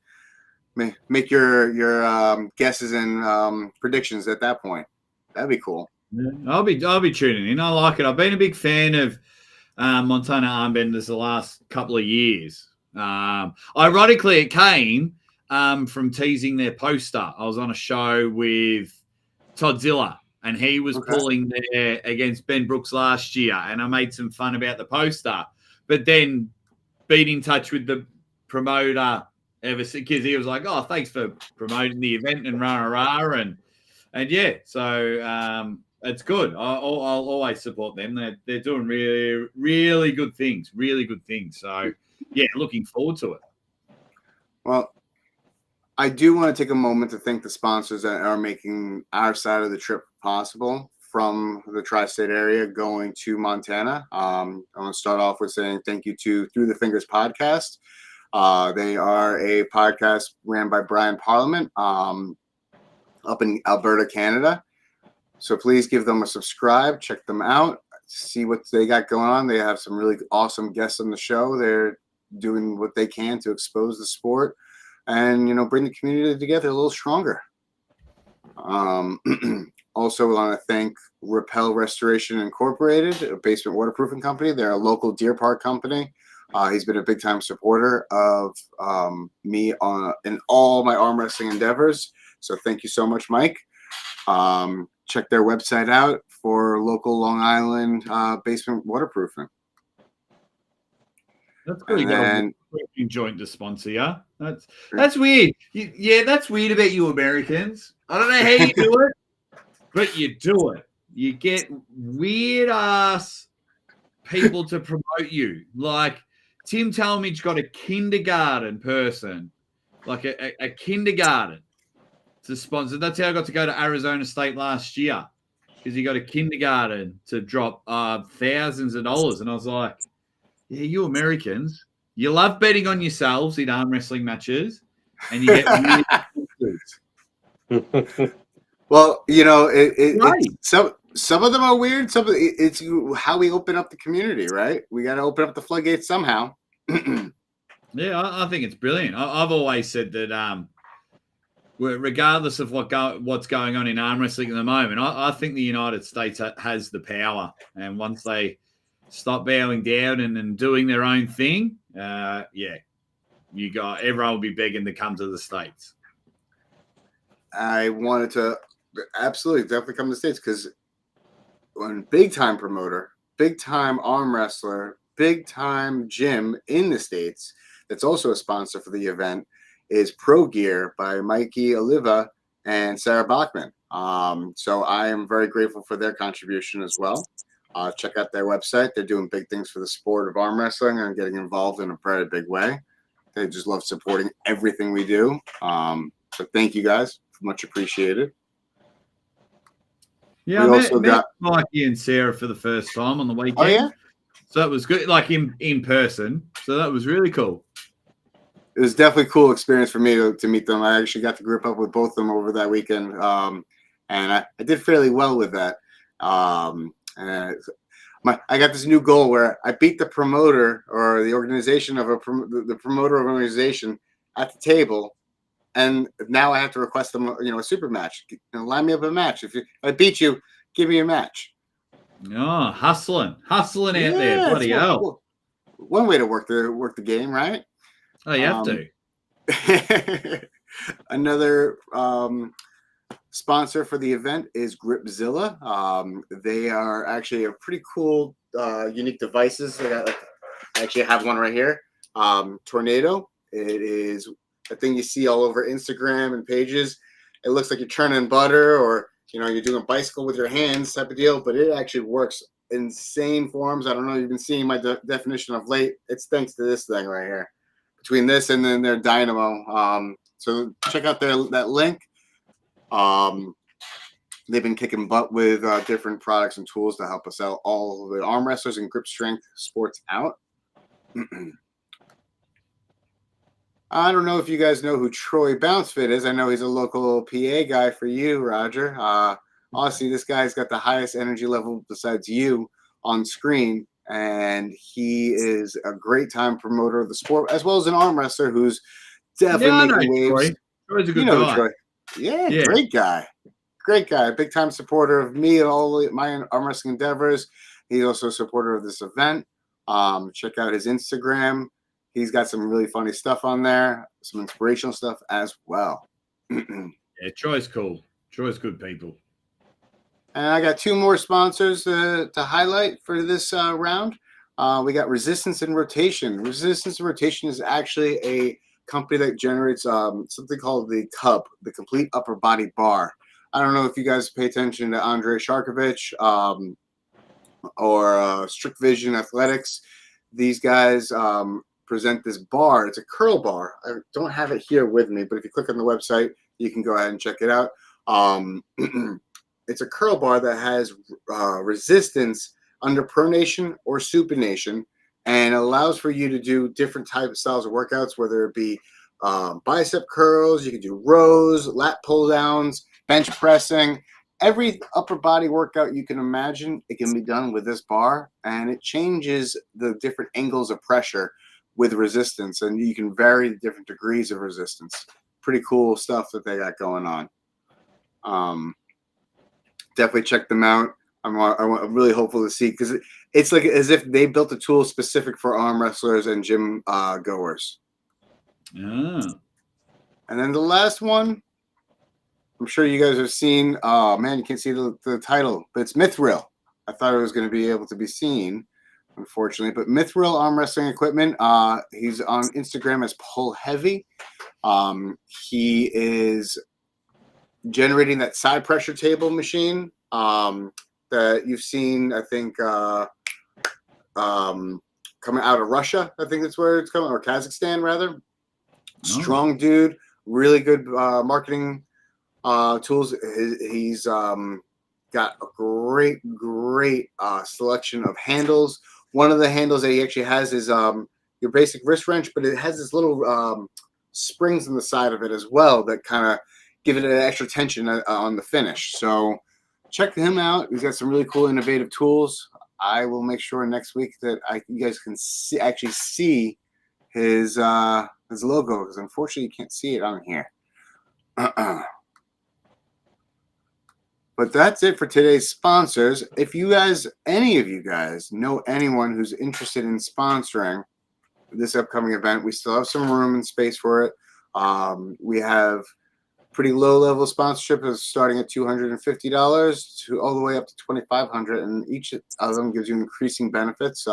make your guesses and predictions at that point. That'd be cool. Yeah, I'll be tuning in. I like it. I've been a big fan of Montana Armbenders the last couple of years. Ironically, it came from teasing their poster. I was on a show with Toddzilla, and he was pulling there against Ben Brooks last year, and I made some fun about the poster. But then been in touch with the promoter ever since, because he was like, "Oh, thanks for promoting the event," and rah. And yeah, so it's good. I'll always support them. They're doing really good things. Really good things. So yeah, looking forward to it. Well, I do want to take a moment to thank the sponsors that are making our side of the trip possible from the tri-state area going to Montana. I want to start off with saying thank you to Through the Fingers podcast. They are a podcast ran by Brian Parliament up in Alberta, Canada. So please give them a subscribe, check them out, see what they got going on. They have some really awesome guests on the show. They're doing what they can to expose the sport and, bring the community together a little stronger. Also want to thank Repel Restoration Incorporated, a basement waterproofing company. They're a local Deer Park company. He's been a big time supporter of me in all my arm wrestling endeavors. So thank you so much, Mike. Check their website out for local Long Island basement waterproofing. That's pretty good. Joint to sponsor, yeah. That's weird. Yeah, that's weird about you Americans. I don't know how you do it, but you do it. You get weird ass people to promote you. Like Tim Talmadge got a kindergarten person, like a kindergarten to sponsor. That's how I got to go to Arizona State last year, because he got a kindergarten to drop thousands of dollars. And I was like, yeah, you Americans, you love betting on yourselves in arm wrestling matches, and you get weird. Well, some of them are weird. It's how we open up the community, right? We got to open up the floodgates somehow. Yeah, I think it's brilliant. I've always said that regardless of what's going on in arm wrestling at the moment, I think the United States has the power. And once they stop bowing down and doing their own thing, everyone will be begging to come to the States. I wanted to definitely come to the States, because when big time promoter, big time arm wrestler, big time gym in the States that's also a sponsor for the event is Pro Gear by Mikey Oliva and Sarah Bachman. So I am very grateful for their contribution as well. Check out their website. They're doing big things for the sport of arm wrestling and getting involved in a very big way. They just love supporting everything we do. So thank you guys. Much appreciated. Yeah, I met Mikey and Sarah for the first time on the weekend. Oh, yeah? So it was good, like in person. So that was really cool. It was definitely a cool experience for me to meet them. I actually got to group up with both of them over that weekend. And I did fairly well with that. I got this new goal where I beat the promoter or the organization of the promoter of an organization at the table. And now I have to request them, a super match. Line me up a match. If I beat you, give me a match. Oh, hustling out there, bloody hell. One way to work the game, right? Oh, you have to. Another sponsor for the event is Gripzilla. They are actually a pretty cool, unique devices. I actually have one right here. Tornado. It is a thing you see all over Instagram and pages. It looks like you're churning butter, or you're doing a bicycle with your hands type of deal, but it actually works insane forms. I don't know if you've been seeing my definition of late. It's thanks to this thing right here. Between this and then their Dynamo. So check out that link. They've been kicking butt with different products and tools to help us out, all the arm wrestlers and grip strength sports out. I don't know if you guys know who Troy Bouncefit is. I know he's a local PA guy for you, Roger. Honestly, this guy's got the highest energy level besides you on screen, and he is a great time promoter of the sport, as well as an arm wrestler who's definitely making waves. Troy's a You good know guy. Troy. Yeah, Yeah. great guy. Great guy. Big time supporter of me and all my arm wrestling endeavors. He's also a supporter of this event. Check out his Instagram. He's got some really funny stuff on there, some inspirational stuff as well. Yeah, Troy's cool. Troy's good people. And I got two more sponsors to highlight for this round. We got Resistance and Rotation. Resistance and Rotation is actually a company that generates something called the CUBB, the Complete Upper Body Bar. I don't know if you guys pay attention to Andrei Sharkovich or Strict Vision Athletics. These guys present this bar. It's a curl bar. I don't have it here with me, but if you click on the website, you can go ahead and check it out. It's a curl bar that has resistance under pronation or supination, and allows for you to do different types of styles of workouts, whether it be bicep curls, you can do rows, lat pull downs, bench pressing, every upper body workout you can imagine. It can be done with this bar, and it changes the different angles of pressure with resistance, and you can vary the different degrees of resistance. Pretty cool stuff that they got going on. Definitely check them out. I'm really hopeful to see, because it's like as if they built a tool specific for arm wrestlers and gym goers. Ah. And then the last one, I'm sure you guys have seen. Oh man, you can't see the title, but it's Mithril. I thought it was going to be able to be seen, unfortunately. But Mithril Arm Wrestling Equipment. He's on Instagram as Pull Heavy. He is generating that side pressure table machine that you've seen, I think, coming out of Russia. I think that's where it's coming, or Kazakhstan, rather. Strong dude, really good marketing tools. He's got a great selection of handles. One of the handles that he actually has is your basic wrist wrench, but it has this little springs on the side of it as well that kind of give it an extra tension on the finish. So check him out. He's got some really cool, innovative tools. I will make sure next week that you guys can actually see his logo, because unfortunately you can't see it on here. But that's it for today's sponsors. If you guys, any of you guys, know anyone who's interested in sponsoring this upcoming event, we still have some room and space for it. We have pretty low-level sponsorship is starting at $250 to all the way up to $2,500, and each of them gives you increasing benefits.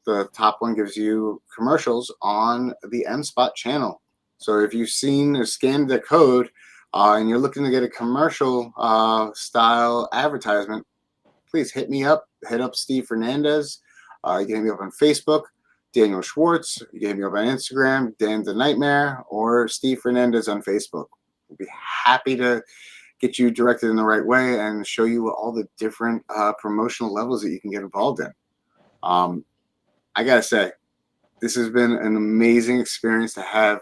The top one gives you commercials on the M-Spot channel. So if you've seen or scanned the code and you're looking to get a commercial style advertisement, please hit me up. Hit up Steve Fernandez. You can hit me up on Facebook, Daniel Schwartz. You can hit me up on Instagram, Dan the Nightmare, or Steve Fernandez on Facebook. We'll be happy to get you directed in the right way and show you all the different promotional levels that you can get involved in. I gotta say, this has been an amazing experience to have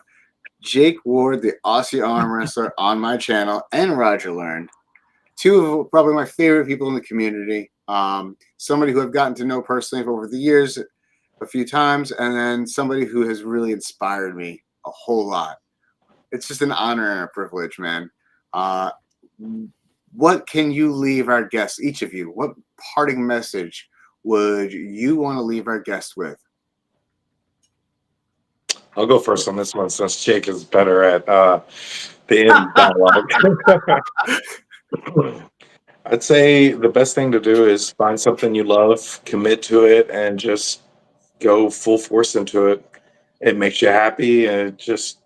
Jake Ward, the Aussie Arm Wrestler, on my channel, and Roger Learned, two of probably my favorite people in the community. Somebody who I've gotten to know personally over the years a few times, and then somebody who has really inspired me a whole lot. It's just an honor and a privilege, man. What can you leave our guests, each of you? What parting message would you want to leave our guests with? I'll go first on this one since Jake is better at the end dialogue. I'd say the best thing to do is find something you love, commit to it, and just go full force into it. It makes you happy, and it just,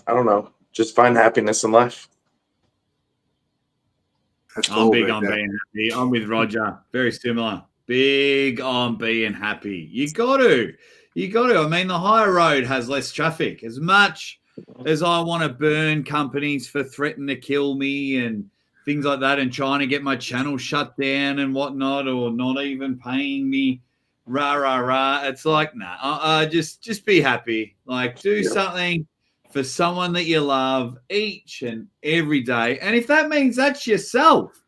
I don't know, just find happiness in life. I'm big on being happy. I'm with Roger. Very similar. Big on being happy. You got to. I mean, the higher road has less traffic. As much as I want to burn companies for threatening to kill me and things like that, and trying to get my channel shut down and whatnot, or not even paying me, rah. It's like, nah. Just be happy. Like, do something for someone that you love each and every day. And if that means that's yourself,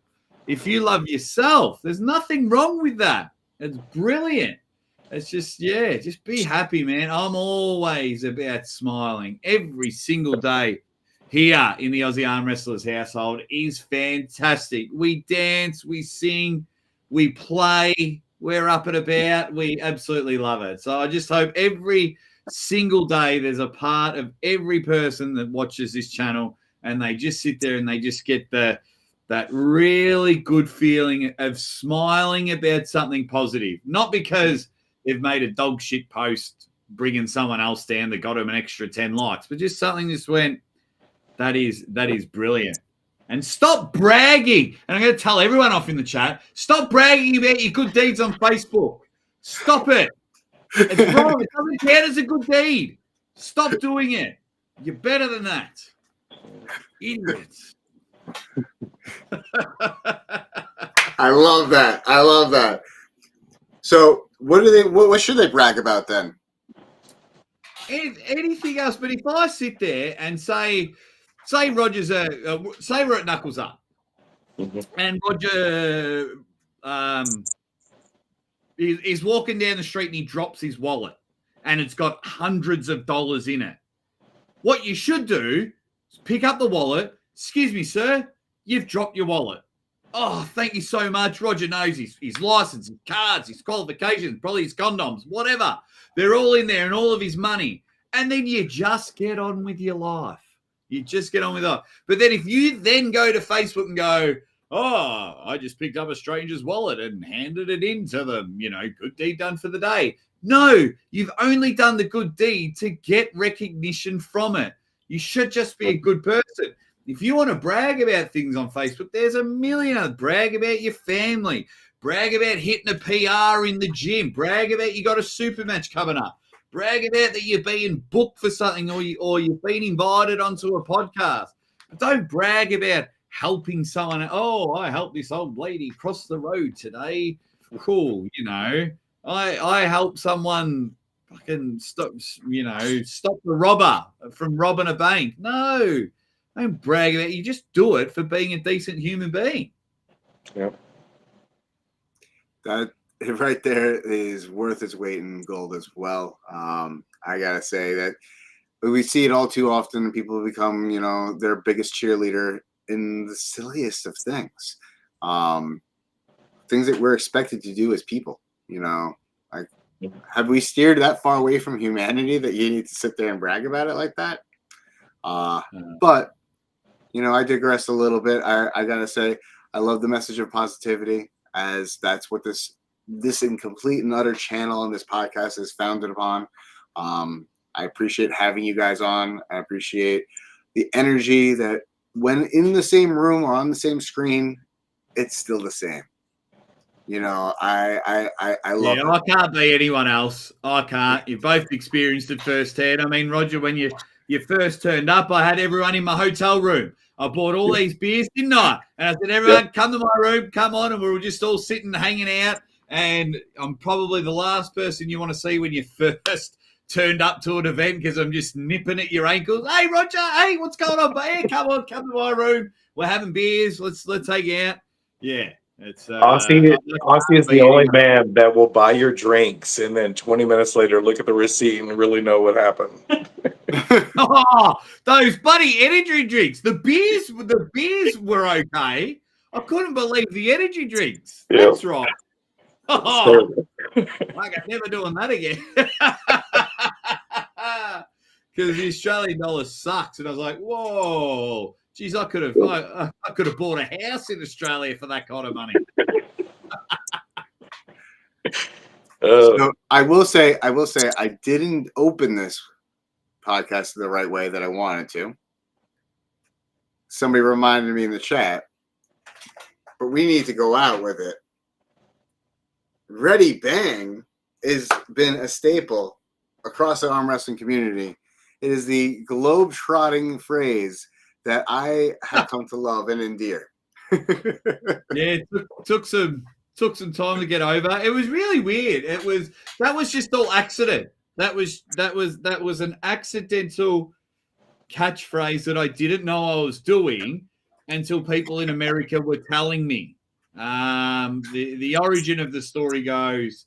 if you love yourself, there's nothing wrong with that. It's brilliant. It's just be happy, man. I'm always about smiling every single day. here in the Aussie Arm Wrestlers household is fantastic. We dance, we sing, we play, we're up and about. We absolutely love it. So I just hope every single day there's a part of every person that watches this channel and they just sit there and they just get that really good feeling of smiling about something positive. Not because they've made a dog shit post bringing someone else down that got them an extra 10 likes, but just something just went, that is brilliant. And stop bragging. And I'm going to tell everyone off in the chat, stop bragging about your good deeds on Facebook. Stop it. It's wrong. It doesn't count as a good deed. Stop doing it. You're better than that. Idiots. I love that. I love that. So what should they brag about then? Anything else, but if I sit there and say Roger's say we're at Knuckles Up, and Roger he's walking down the street and he drops his wallet, and it's got hundreds of dollars in it. What you should do is pick up the wallet. Excuse me, sir, you've dropped your wallet. Oh, thank you so much. Roger knows his license, his cards, his qualifications, probably his condoms, whatever. They're all in there and all of his money. And then you just get on with your life. You just get on with it. But then if you then go to Facebook and go, oh, I just picked up a stranger's wallet and handed it in to them, good deed done for the day. No, you've only done the good deed to get recognition from it. You should just be a good person. If you want to brag about things on Facebook, there's a million. Brag about your family. Brag about hitting a PR in the gym. Brag about you got a super match coming up. Brag about that you're being booked for something or you've been invited onto a podcast. But don't brag about helping someone. Oh, I helped this old lady cross the road today. Cool, I helped someone fucking stop the robber from robbing a bank. No, don't brag about it. You just do it for being a decent human being. Yep. That right there is worth its weight in gold as well. I gotta say that we see it all too often. People become, their biggest cheerleader in the silliest of things. Things that we're expected to do as people, like, have we steered that far away from humanity that you need to sit there and brag about it like that? But, I digress a little bit. I gotta say, I love the message of positivity, as that's what this incomplete and utter channel and this podcast is founded upon. I appreciate having you guys on. I appreciate the energy that when in the same room or on the same screen, it's still the same. I love it. I can't be anyone else. I can't. You've both experienced it firsthand. I mean, Roger, when you first turned up, I had everyone in my hotel room. I bought all these beers, didn't I? And I said, everyone, come to my room, come on. And we were just all sitting, hanging out. And I'm probably the last person you want to see when you first turned up to an event because I'm just nipping at your ankles. Hey, Roger, hey, what's going on? Hey, come to my room. We're having beers. Let's take out. Yeah. It's Aussie is the only man that will buy your drinks and then 20 minutes later look at the receipt and really know what happened. Oh, those bloody energy drinks. The beers were okay. I couldn't believe the energy drinks. Yep. That's right. Oh, like I'm never doing that again. Because the Australian dollar sucks, and I was like, "Whoa, geez, I could have bought a house in Australia for that kind of money." So I will say, I didn't open this podcast the right way that I wanted to. Somebody reminded me in the chat, but we need to go out with it. Ready Bang has been a staple across the arm wrestling community. It is the globe-trotting phrase that I have come to love and endear. Yeah, it took some time to get over. It was really weird. That was just all accident. That was an accidental catchphrase that I didn't know I was doing until people in America were telling me. The origin of the story goes,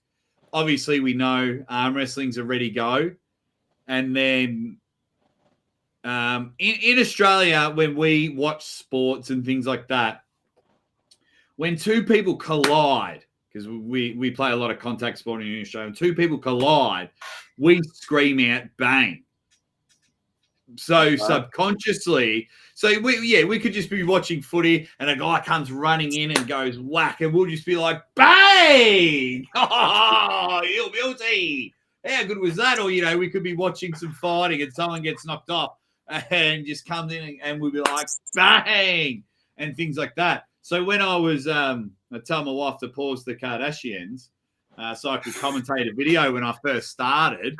obviously we know arm wrestling's a ready go, and then in Australia, when we watch sports and things like that, when two people collide, because we play a lot of contact sport in Australia, when two people collide, we scream out bang. So subconsciously, we could just be watching footy and a guy comes running in and goes whack, and we'll just be like, bang! Oh, you're guilty. How good was that? Or, we could be watching some fighting and someone gets knocked off and just comes in and we'll be like, bang! And things like that. So when I was, I tell my wife to pause the Kardashians so I could commentate a video when I first started.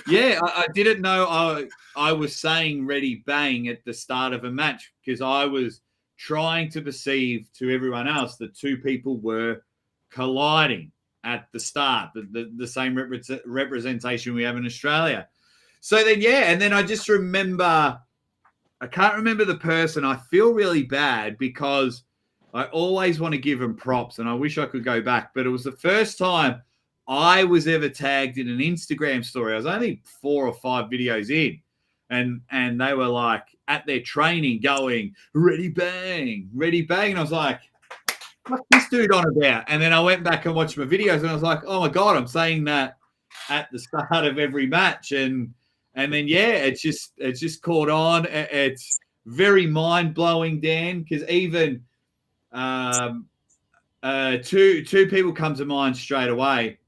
Yeah, I didn't know I was saying ready bang at the start of a match because I was trying to perceive to everyone else that two people were colliding at the start, the same representation we have in Australia. So then, and then I just remember, I can't remember the person. I feel really bad because I always want to give them props and I wish I could go back, but it was the first time I was ever tagged in an Instagram story. I was only 4 or 5 videos in, and they were like at their training going, ready bang, ready bang. And I was like, what's this dude on about? And then I went back and watched my videos and I was like, oh my God, I'm saying that at the start of every match. And then, it's just caught on. It's very mind-blowing, Dan, because even two people come to mind straight away.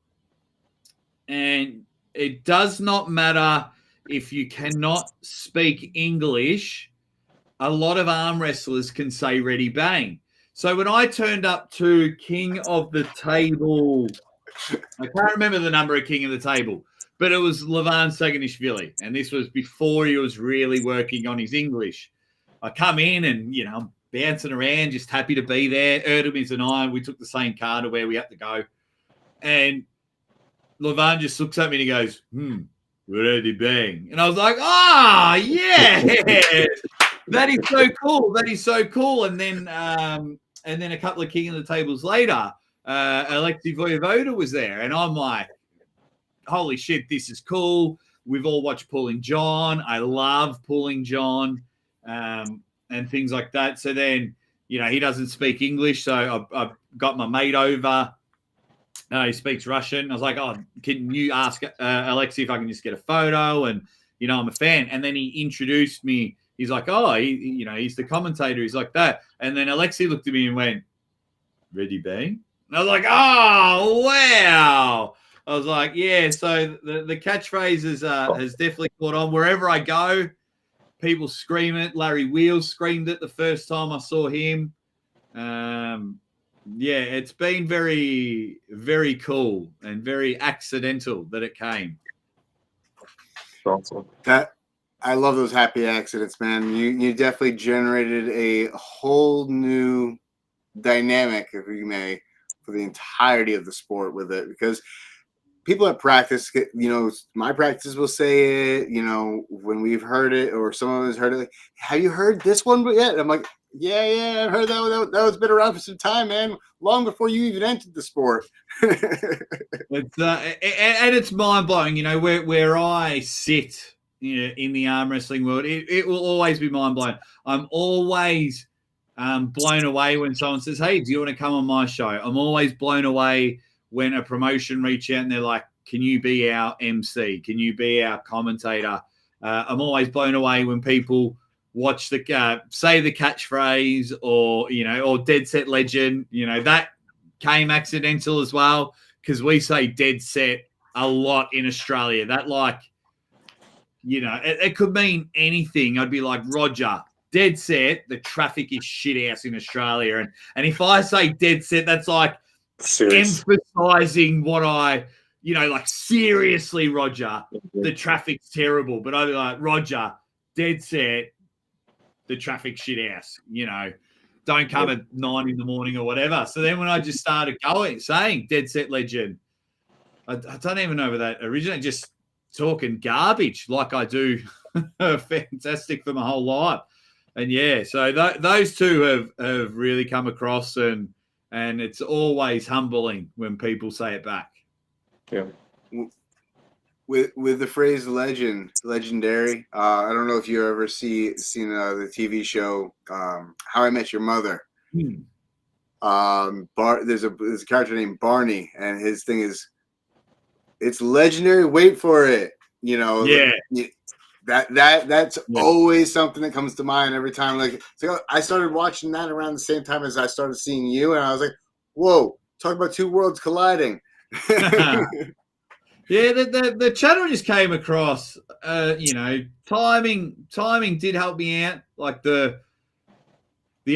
And it does not matter if you cannot speak English. A lot of arm wrestlers can say ready bang. So when I turned up to King of the Table, I can't remember the number of King of the Table, but it was Levan Saganishvili. And this was before he was really working on his English. I come in and, I'm bouncing around, just happy to be there. Erdemis and I, we took the same car to where we had to go. And Levan just looks at me and he goes, ready bang. And I was like, yeah, that is so cool. That is so cool. And then a couple of King of the Tables later, Alexei Voivoda was there. And I'm like, holy shit, this is cool. We've all watched Pulling John. I love Pulling John and things like that. So then, he doesn't speak English. So I got my mate over. He speaks Russian. I was like, can you ask Alexei if I can just get a photo? And, I'm a fan. And then he introduced me. He's like, he's the commentator. He's like that. And then Alexei looked at me and went, ready bang? And I was like, oh, wow. I was like, yeah. So the catchphrase has definitely caught on. Wherever I go, people scream it. Larry Wheels screamed it the first time I saw him. It's been very, very cool and very accidental that it came. Awesome. I love those happy accidents, man. You definitely generated a whole new dynamic, if you may, for the entirety of the sport with it, because people at practice, my practice will say it, when we've heard it or someone has heard it, like, have you heard this one yet? I'm like, yeah, I've heard that one. That one's been around for some time, man. Long before you even entered the sport. It's and it's mind blowing, where I sit, in the arm wrestling world. It will always be mind blowing. I'm always blown away when someone says, "Hey, do you want to come on my show?" I'm always blown away when a promotion reach out and they're like, "Can you be our MC? Can you be our commentator?" I'm always blown away when people watch say the catchphrase or dead set legend. That came accidental as well because we say dead set a lot in Australia. That it could mean anything. I'd be like, Roger, dead set, the traffic is shit ass in Australia. And if I say dead set, that's like serious. Emphasizing what I, seriously, Roger, the traffic's terrible. But I'd be like, Roger, dead set, the traffic shit ass, don't come at 9 a.m. or whatever. So then when I just started saying dead set legend, I don't even know where that originated, just talking garbage like I do. Fantastic for my whole life. And so those two have really come across and it's always humbling when people say it back. Yeah. with the phrase legendary. I don't know if you ever seen the TV show How I Met Your Mother. There's a character named Barney, and his thing is, it's legendary. Wait for it. You know, that's always something that comes to mind every time. Like, so I started watching that around the same time as I started seeing you, and I was like, whoa, talk about two worlds colliding. Yeah, the channel just came across. You know, timing did help me out. Like the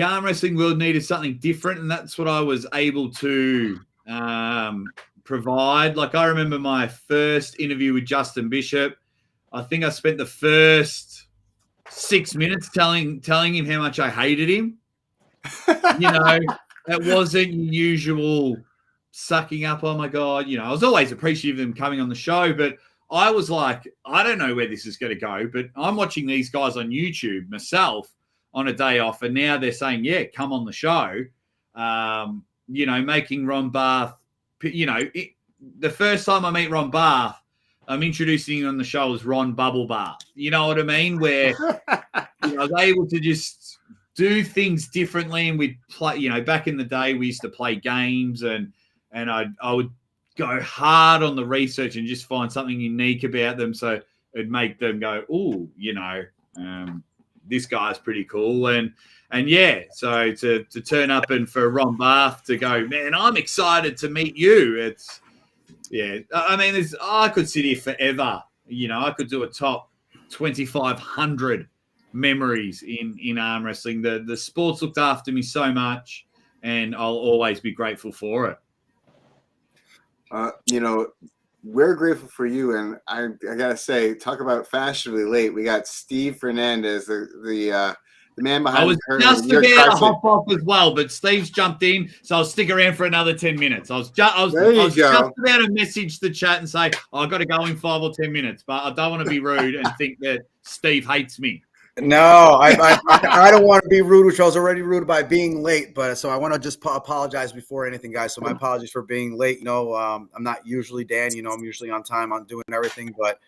arm wrestling world needed something different, and that's what I was able to provide. Like, I remember my first interview with Justin Bishop. I think I spent the first 6 minutes telling him how much I hated him. You know, it wasn't usual sucking up. Oh my God. You know, I was always appreciative of them coming on the show, but I was like, I don't know where this is going to go, but I'm watching these guys on YouTube myself on a day off, and now they're saying, yeah, come on the show. You know, making Ron Barth, you know, the first time I meet Ron Barth, I'm introducing him on the show as Ron Bubble Barth. You know what I mean? Where you know, I was able to just do things differently, and we'd play, you know, back in the day, we used to play games, and I would go hard on the research and just find something unique about them, so it'd make them go, "Ooh, you know, this guy's pretty cool." And yeah, so to turn up and for Ron Barth to go, man, I'm excited to meet you. It's I mean, I could sit here forever. You know, I could do a top 2,500 memories in arm wrestling. The sport's looked after me so much, and I'll always be grateful for it. You know, we're grateful for you, and I gotta say, talk about fashionably late. We got Steve Fernandez, the man behind. I was just about to hop off as well, but Steve's jumped in, so I'll stick around for another 10 minutes. I was just about to message the chat and say, I've got to go in 5 or 10 minutes, but I don't want to be rude and think that Steve hates me. No, I don't want to be rude, which I was already rude by being late. But so I want to just apologize before anything, guys. So my apologies for being late. You know, I'm not usually Dan. You know, I'm usually on time on doing everything. But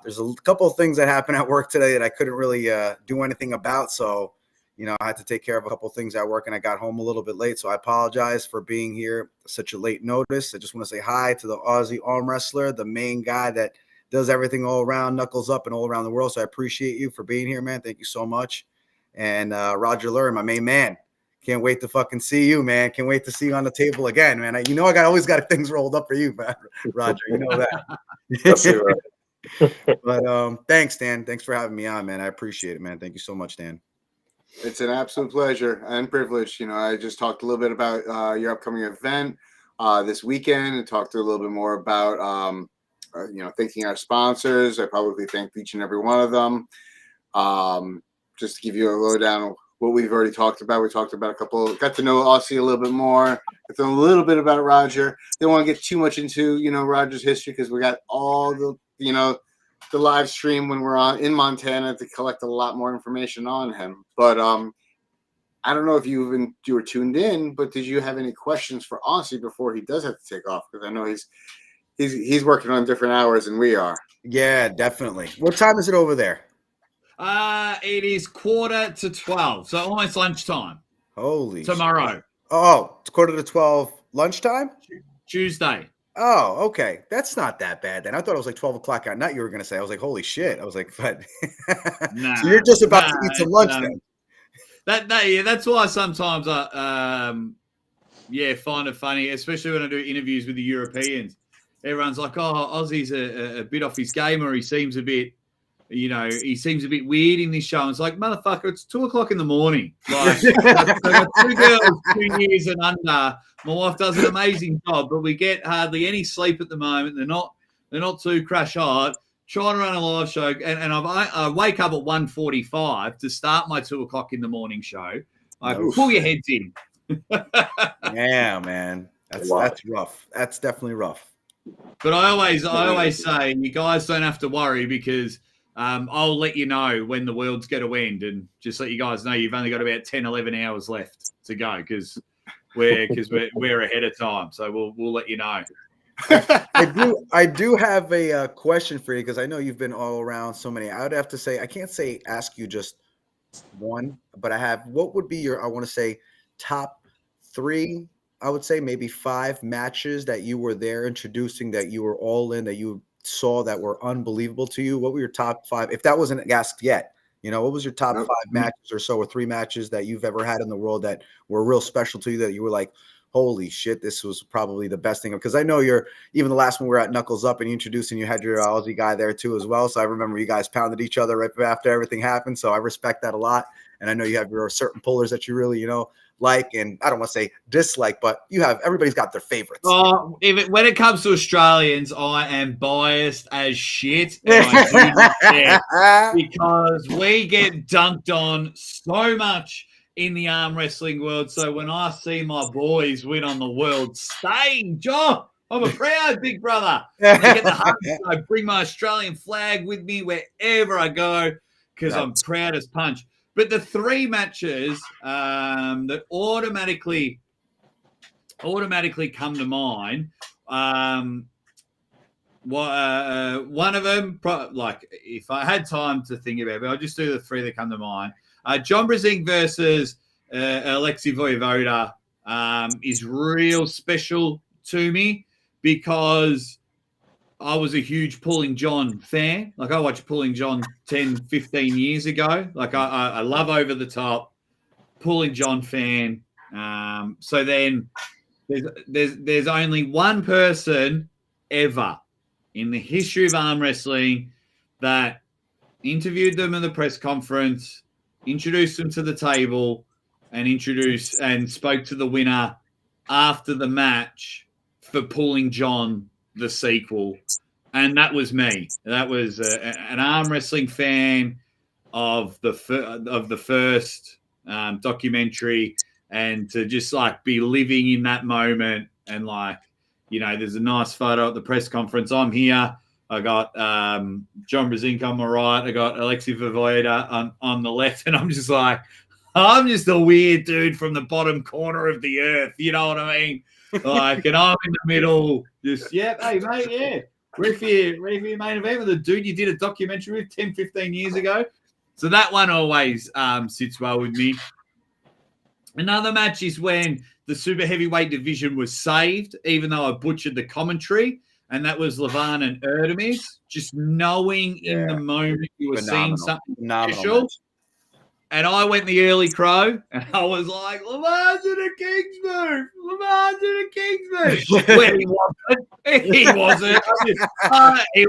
there's a couple of things that happened at work today that I couldn't really do anything about. So, you know, I had to take care of a couple of things at work, and I got home a little bit late. So I apologize for being here at such a late notice. I just want to say hi to the Aussie ArmWrestler, the main guy that does everything all around, knuckles up, and all around the world. So I appreciate you for being here, man. Thank you so much. And Roger Lurie, my main man. Can't wait to fucking see you, man. Can't wait to see you on the table again, man. You know, I always got things rolled up for you, man. Roger, you know that. But thanks, Dan. Thanks for having me on, man. I appreciate it, man. Thank you so much, Dan. It's an absolute pleasure and privilege. You know, I just talked a little bit about your upcoming event this weekend, and talked a little bit more about you know, thanking our sponsors. I publicly thanked each and every one of them. Just to give you a lowdown of what we've already talked about. We talked about got to know Aussie a little bit more, got to know a little bit about Roger. Didn't want to get too much into, you know, Roger's history, because we got all the, you know, the live stream when we're in Montana to collect a lot more information on him. But I don't know if you were tuned in, but did you have any questions for Aussie before he does have to take off? Because I know he's working on different hours than we are. Yeah, definitely. What time is it over there? It is 11:45, so almost lunchtime. Holy tomorrow. Shit. Oh, it's 11:45 lunchtime? Tuesday. Oh, okay. That's not that bad then. I thought it was like 12 o'clock at night you were going to say. I was like, holy shit. I was like, but so you're just about to eat some lunch then. Yeah, that's why sometimes I find it funny, especially when I do interviews with the Europeans. Everyone's like, oh, Aussie's a bit off his game, or he seems a bit, you know, he seems a bit weird in this show. And it's like, motherfucker, it's 2 o'clock in the morning. Like, I've got 2 girls, 2 years and under. My wife does an amazing job, but we get hardly any sleep at the moment. They're not too crash hard. Trying to run a live show, and I wake up at 1:45 to start my 2 o'clock in the morning show. I pull your heads in. Yeah, man, that's rough. That's definitely rough. But I always say, you guys don't have to worry, because I'll let you know when the world's going to end, and just let you guys know you've only got about 10, 11 hours left to go, because we're ahead of time. So we'll let you know. I do have a question for you because I know you've been all around so many. I would have to say I can't say ask you just one, but I have. What would be your? I want to say top 3. I would say maybe 5 matches that you were there introducing that you were all in that you saw that were unbelievable to you. What were your top 5? If that wasn't asked yet, what was your top 5 matches or so, or 3 matches that you've ever had in the world that were real special to you that you were like, holy shit, this was probably the best thing? Because I know even the last one we were at Knuckles Up and you introduced and you had your Aussie guy there too as well. So I remember you guys pounded each other right after everything happened. So I respect that a lot. And I know you have your certain pullers that you really, like, and I don't want to say dislike, but everybody's got their favorites. Oh, when it comes to Australians, I am biased as shit. And I do not care because we get dunked on so much in the arm wrestling world. So when I see my boys win on the world stage, I'm a proud big brother. I get the hugs. I bring my Australian flag with me wherever I go because I'm proud as punch. But the 3 matches that automatically come to mind, one of them, like if I had time to think about it, I'll just do the 3 that come to mind. John Brzezinski versus Alexei Voivoda is real special to me because I was a huge Pulling John fan. Like I watched Pulling John 10, 15 years ago. Like I love Over the Top, Pulling John fan. So then there's only one person ever in the history of arm wrestling that interviewed them in the press conference, introduced them to the table, and spoke to the winner after the match for Pulling John, the sequel. And that was me. That was an arm wrestling fan of the first documentary, and to just like be living in that moment. And like, there's a nice photo at the press conference. I'm here. I got John Brzezinski on my right. I got Alexei Voivoda on the left. And I'm just like, I'm just a weird dude from the bottom corner of the earth. You know what I mean? Like, and I'm in the middle. Just, hey, mate, yeah. Ready for your main event with the dude you did a documentary with 10, 15 years ago. So that one always sits well with me. Another match is when the super heavyweight division was saved, even though I butchered the commentary. And that was Levan and Erdemis. Just knowing in the moment you were seeing something special. And I went the early crow, and I was like, Levan's in a King's move. Levan's in a King's move. Well, he wasn't. He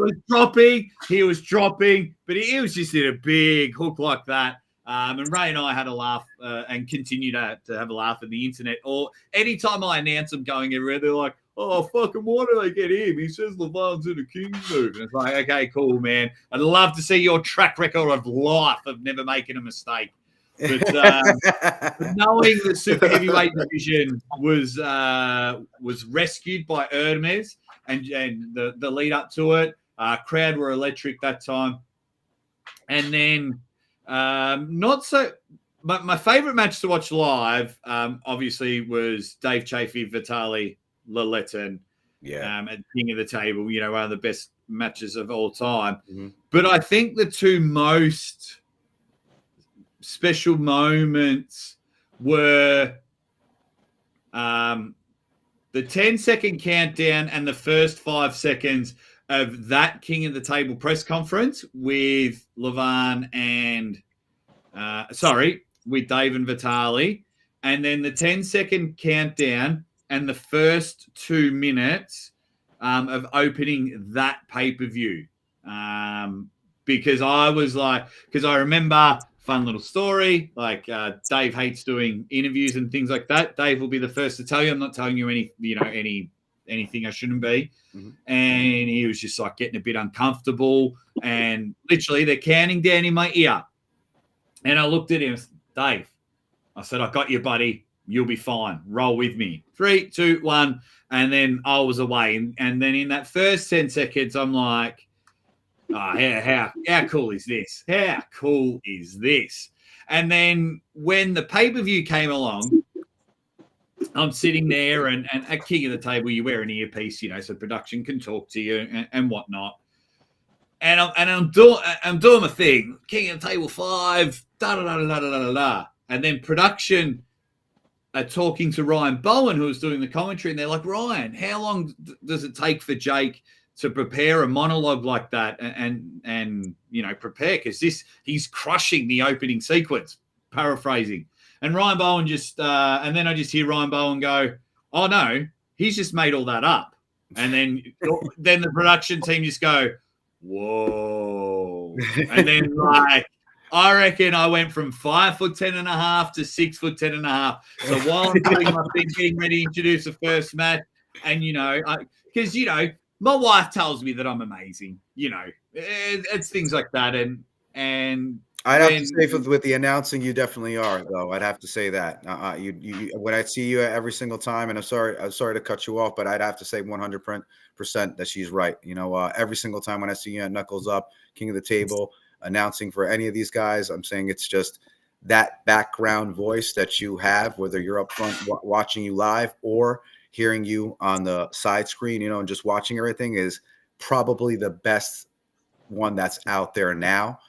was dropping, but he was just in a big hook like that. And Ray and I had a laugh and continue to have a laugh at the internet. Or anytime I announce them going everywhere, they're like, oh, fucking, why do they get him? He says Levan's in a King's move. And it's like, okay, cool, man. I'd love to see your track record of life of never making a mistake. But knowing the super heavyweight division was rescued by Erdemis and the lead up to it, crowd were electric that time. And then not so... But my favorite match to watch live, obviously, was Dave Chafee, Vitaly Laletin at King of the Table, one of the best matches of all time. Mm-hmm. But I think the 2 most special moments were the 10-second countdown and the first 5 seconds of that King of the Table press conference with Levan and with Dave and Vitaly, and then the 10-second countdown and the first 2 minutes of opening that pay-per-view. Because I remember, fun little story, like Dave hates doing interviews and things like that. Dave will be the first to tell you, I'm not telling you anything I shouldn't be. Mm-hmm. And he was just like getting a bit uncomfortable, and literally they're counting down in my ear. And I looked at him, Dave, I said, I got you, buddy. You'll be fine. Roll with me. 3, 2, 1. And then I was away. And then in that first 10 seconds, I'm like, how cool is this? How cool is this? And then when the pay-per-view came along, I'm sitting there, and at King of the Table, you wear an earpiece, so production can talk to you and whatnot. And I'm doing my thing. King of the Table 5, da da da da da da da. And then production are talking to Ryan Bowen, who was doing the commentary, and they're like, Ryan, how long does it take for Jake to prepare a monologue like that and prepare? Because he's crushing the opening sequence, paraphrasing. And Ryan Bowen and then I just hear Ryan Bowen go, oh no, he's just made all that up. And then the production team just go, whoa. And then I reckon I went from 5'10.5" to 6'10.5". So while I'm doing my thing, getting ready to introduce the first match, and because my wife tells me that I'm amazing, it's things like that, and I'd have to say with the announcing, you definitely are, though. I'd have to say that. You when I see you every single time, and I'm sorry to cut you off, but I'd have to say 100% that she's right. Every single time when I see you at Knuckles Up, King of the Table, announcing for any of these guys, I'm saying it's just that background voice that you have, whether you're up front watching you live or hearing you on the side screen, and just watching everything is probably the best one that's out there now.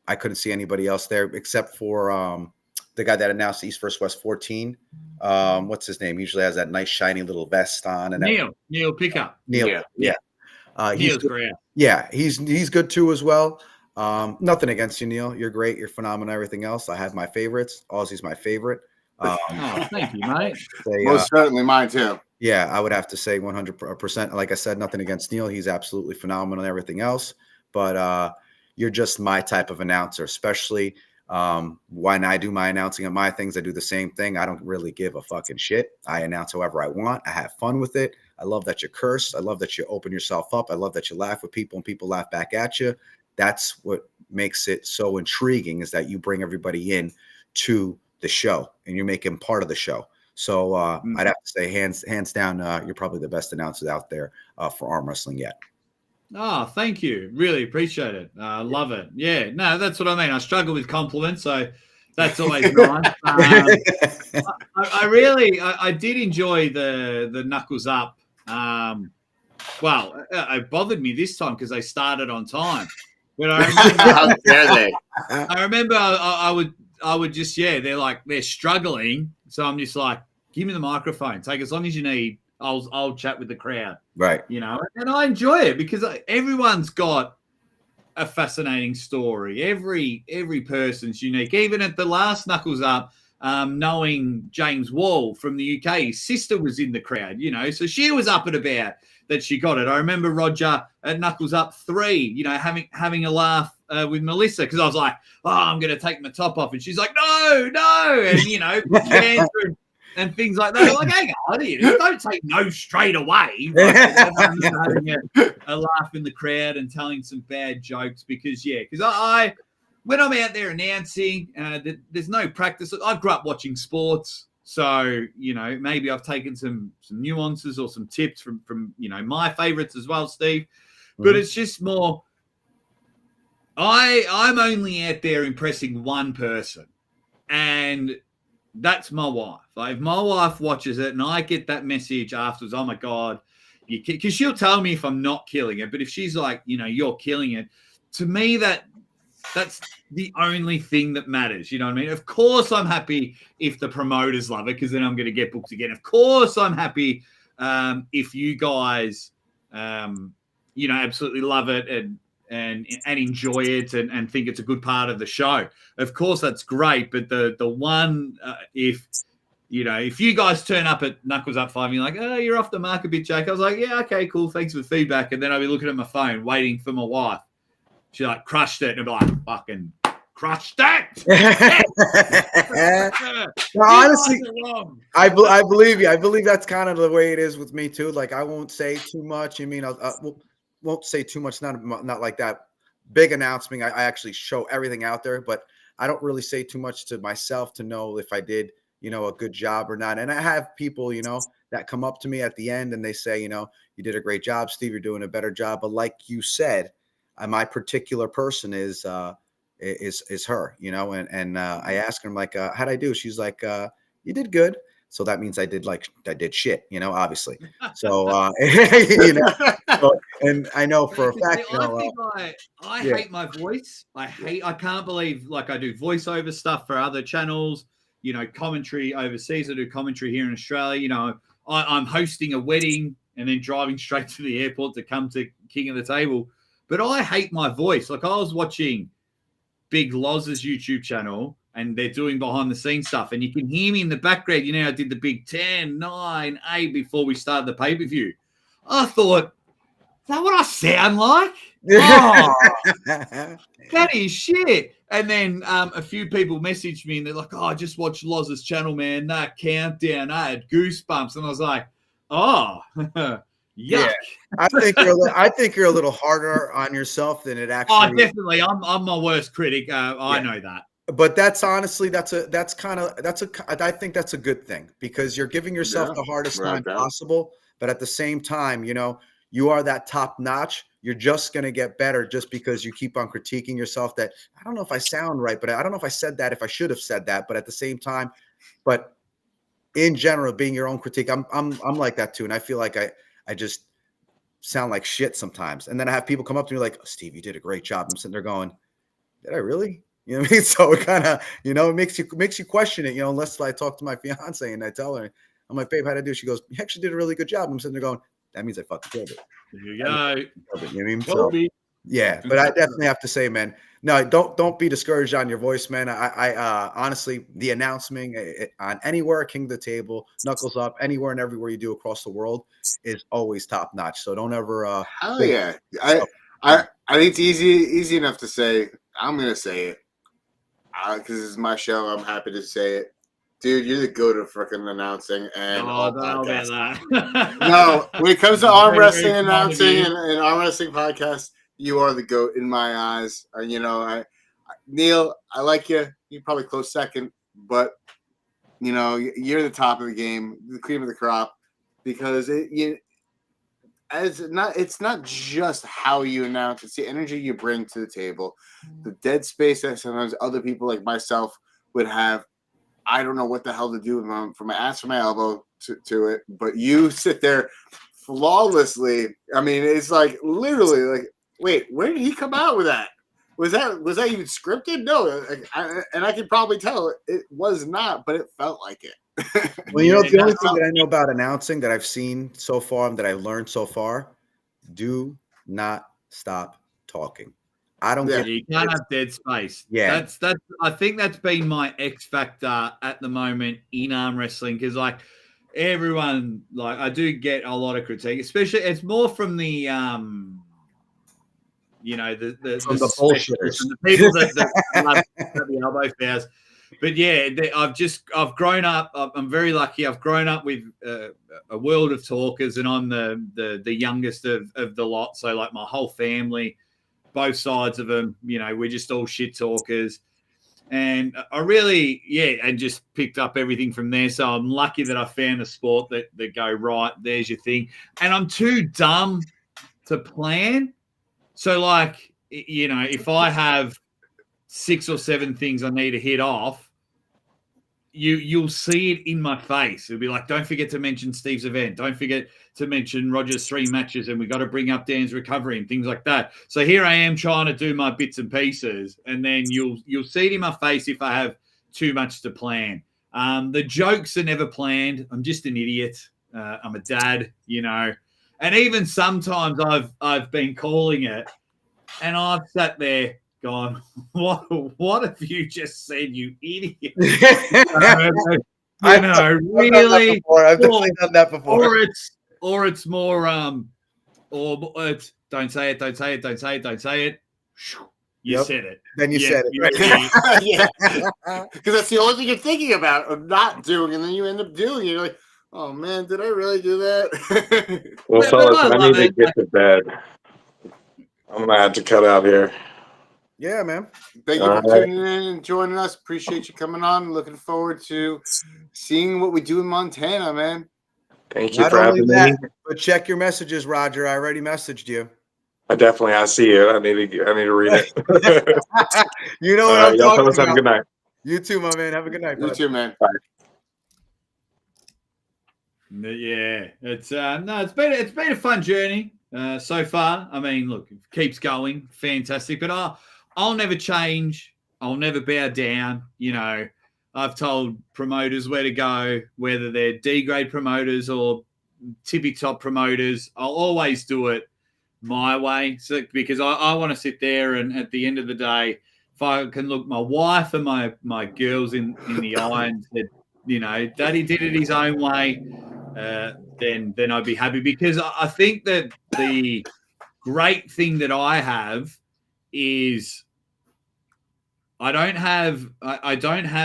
I couldn't see anybody else there except for the guy that announced East vs. West 14. What's his name? Usually has that nice shiny little vest on. And Neil Pickup. Neil, yeah. Neil's great. Yeah, he's good too as well. Nothing against you, Neil. You're great. You're phenomenal. Everything else, I have my favorites. Aussie's my favorite. Thank you, mate. Most certainly mine too. Yeah, I would have to say 100%. Like I said, nothing against Neil. He's absolutely phenomenal and everything else. But you're just my type of announcer, especially when I do my announcing of my things. I do the same thing. I don't really give a fucking shit. I announce however I want. I have fun with it. I love that you curse. I love that you open yourself up. I love that you laugh with people and people laugh back at you. That's what makes it so intriguing, is that you bring everybody in to the show and you make them part of the show. So I'd have to say hands down, you're probably the best announcer out there for arm wrestling yet. Oh, thank you. Really appreciate it. I love it. Yeah, no, that's what I mean. I struggle with compliments, so that's always nice. I did enjoy the Knuckles Up. Well, it bothered me this time because they started on time. But I remember, How dare they? I remember I would just, they're struggling. So I'm just like, give me the microphone. Take as long as you need. I'll chat with the crowd. Right. And I enjoy it because everyone's got a fascinating story. Every person's unique. Even at the last Knuckles Up, knowing James Wall from the UK, his sister was in the crowd, so she was up and about that she got it. I remember Roger at Knuckles Up 3, having a laugh with Melissa because I was like, oh, I'm going to take my top off. And she's like, no. And, and things like that. Like, hang on, don't take no straight away. Having a laugh in the crowd and telling some bad jokes because I when I'm out there announcing, there's no practice. I grew up watching sports, so maybe I've taken some nuances or some tips from my favorites as well, Steve. But it's just more. I'm only out there impressing one person, and that's my wife. Like, if my wife watches it and I get that message afterwards, oh my God, because she'll tell me if I'm not killing it. But if she's like, you're killing it, to me, that's the only thing that matters. You know what I mean? Of course, I'm happy if the promoters love it because then I'm going to get booked again. Of course, I'm happy if you guys, absolutely love it and enjoy it and think it's a good part of the show. Of course, that's great. But the one, if you guys turn up at Knuckles Up 5 and you're like, oh, you're off the mark a bit, Jake. I was like, yeah, okay, cool. Thanks for the feedback. And then I'll be looking at my phone waiting for my wife. She crushed it. And I'll be like, fucking crushed it. No, honestly, I believe you. I believe that's kind of the way it is with me too. Like, I won't say too much. I mean, won't say too much. Not like that big announcement. I actually show everything out there, but I don't really say too much to myself to know if I did, a good job or not. And I have people, that come up to me at the end and they say, you did a great job, Steve. You're doing a better job. But like you said, my particular person is her, and I asked her, I'm like, how'd I do? She's like, you did good. So that means I did shit, obviously. So, you know, and I know for a fact, I hate my voice. I can't believe like I do voiceover stuff for other channels, commentary overseas. I do commentary here in Australia. I'm hosting a wedding and then driving straight to the airport to come to King of the Table. But I hate my voice. Like I was watching Big Loz's YouTube channel and they're doing behind the scenes stuff. And you can hear me in the background. I did the big 10, 9, 8 before we started the pay-per-view. I thought, is that what I sound like? Oh, that is shit. And then a few people messaged me and they're like, I just watched Loz's channel, man. That countdown, I had goosebumps. And I was like, oh, yuck. Yeah. I think you're a little harder on yourself than it actually. Oh, definitely. I'm my worst critic. I know that. But that's honestly, I think that's a good thing because you're giving yourself the hardest time possible. But at the same time, you are that top notch. You're just going to get better just because you keep on critiquing yourself that I don't know if I sound right, but I don't know if I said that, if I should have said that. But at the same time, but in general, being your own critique, I'm like that too. And I feel like I just sound like shit sometimes. And then I have people come up to me like, oh, Steve, you did a great job. I'm sitting there going, did I really? You know what I mean? So it kind of, it makes you question it, unless I talk to my fiance and I tell her, I'm like, babe, how'd I do? She goes, you actually did a really good job. I'm sitting there going, that means I fucking killed it. There you go. You know what I mean? So, yeah, but I definitely have to say, man, no, don't be discouraged on your voice, man. I honestly, the announcing on anywhere, King of the Table, Knuckles Up, anywhere and everywhere you do across the world is always top notch. So don't ever. Hell yeah. I think it's easy enough to say. I'm going to say it because this is my show. I'm happy to say it. Dude, you're the goat of freaking announcing and all podcasts. No, when it comes to arm wrestling announcing and arm wrestling podcasts, you are the goat in my eyes. Neil, I like you. You're probably close second, but you're the top of the game, the cream of the crop, because it's not just how you announce; it's the energy you bring to the table, the dead space that sometimes other people like myself would have. I don't know what the hell to do from my ass from my elbow to it, but you sit there flawlessly. I mean, it's like literally like, wait, where did he come out with that? Was that even scripted? No, I can probably tell it was not, but it felt like it. Well, the only thing that I know about announcing that I've seen so far and that I've learned so far, do not stop talking. I don't get you can't have dead space. Yeah, that's. I think that's been my X factor at the moment in arm wrestling because like everyone, like I do get a lot of critique, especially it's more from the the bullshitters, the people that love the elbow fouls. But yeah, I've grown up. I'm very lucky. I've grown up with a world of talkers, and I'm the youngest of the lot. So like my whole family. Both sides of them, we're just all shit talkers. And I really, and just picked up everything from there. So I'm lucky that I found a sport that go, right, there's your thing. And I'm too dumb to plan. So like, if I have 6 or 7 things I need to hit off, you'll see it in my face. It'll be like, don't forget to mention Steve's event. Don't forget to mention Roger's 3 matches, and we got to bring up Dan's recovery and things like that. So here I am trying to do my bits and pieces, and then you'll see it in my face if I have too much to plan. The jokes are never planned. I'm just an idiot. I'm a dad, and even sometimes I've been calling it, and I've sat there gone, what have you just said, you idiot? Really? I've definitely done that before. Or it's more or it's don't say it. You said it. Then you said it. Yeah. Because that's the only thing you're thinking about of not doing, and then you end up doing it. You're like, oh man, did I really do that? Well, fellas, I need to get to bed. I'm gonna have to cut out here. Yeah, man. Thank you for tuning in and joining us. Appreciate you coming on. Looking forward to seeing what we do in Montana, man. Thank you for having me. But check your messages, Roger. I already messaged you. I see it. I need to read it. You know what I'm talking about. Have a good night. You too, my man. Have a good night. You too, man. Bye. Yeah, it's no, it's been a fun journey so far. I mean, look, it keeps going, fantastic. But I'll never change. I'll never bow down. You know, I've told promoters where to go, whether they're D grade promoters or tippy top promoters. I'll always do it my way, so because I want to sit there and at the end of the day, if I can look my wife and my girls in the eye and said, you know, Daddy did it his own way. Then I'd be happy, because I think that the great thing that I have is I don't have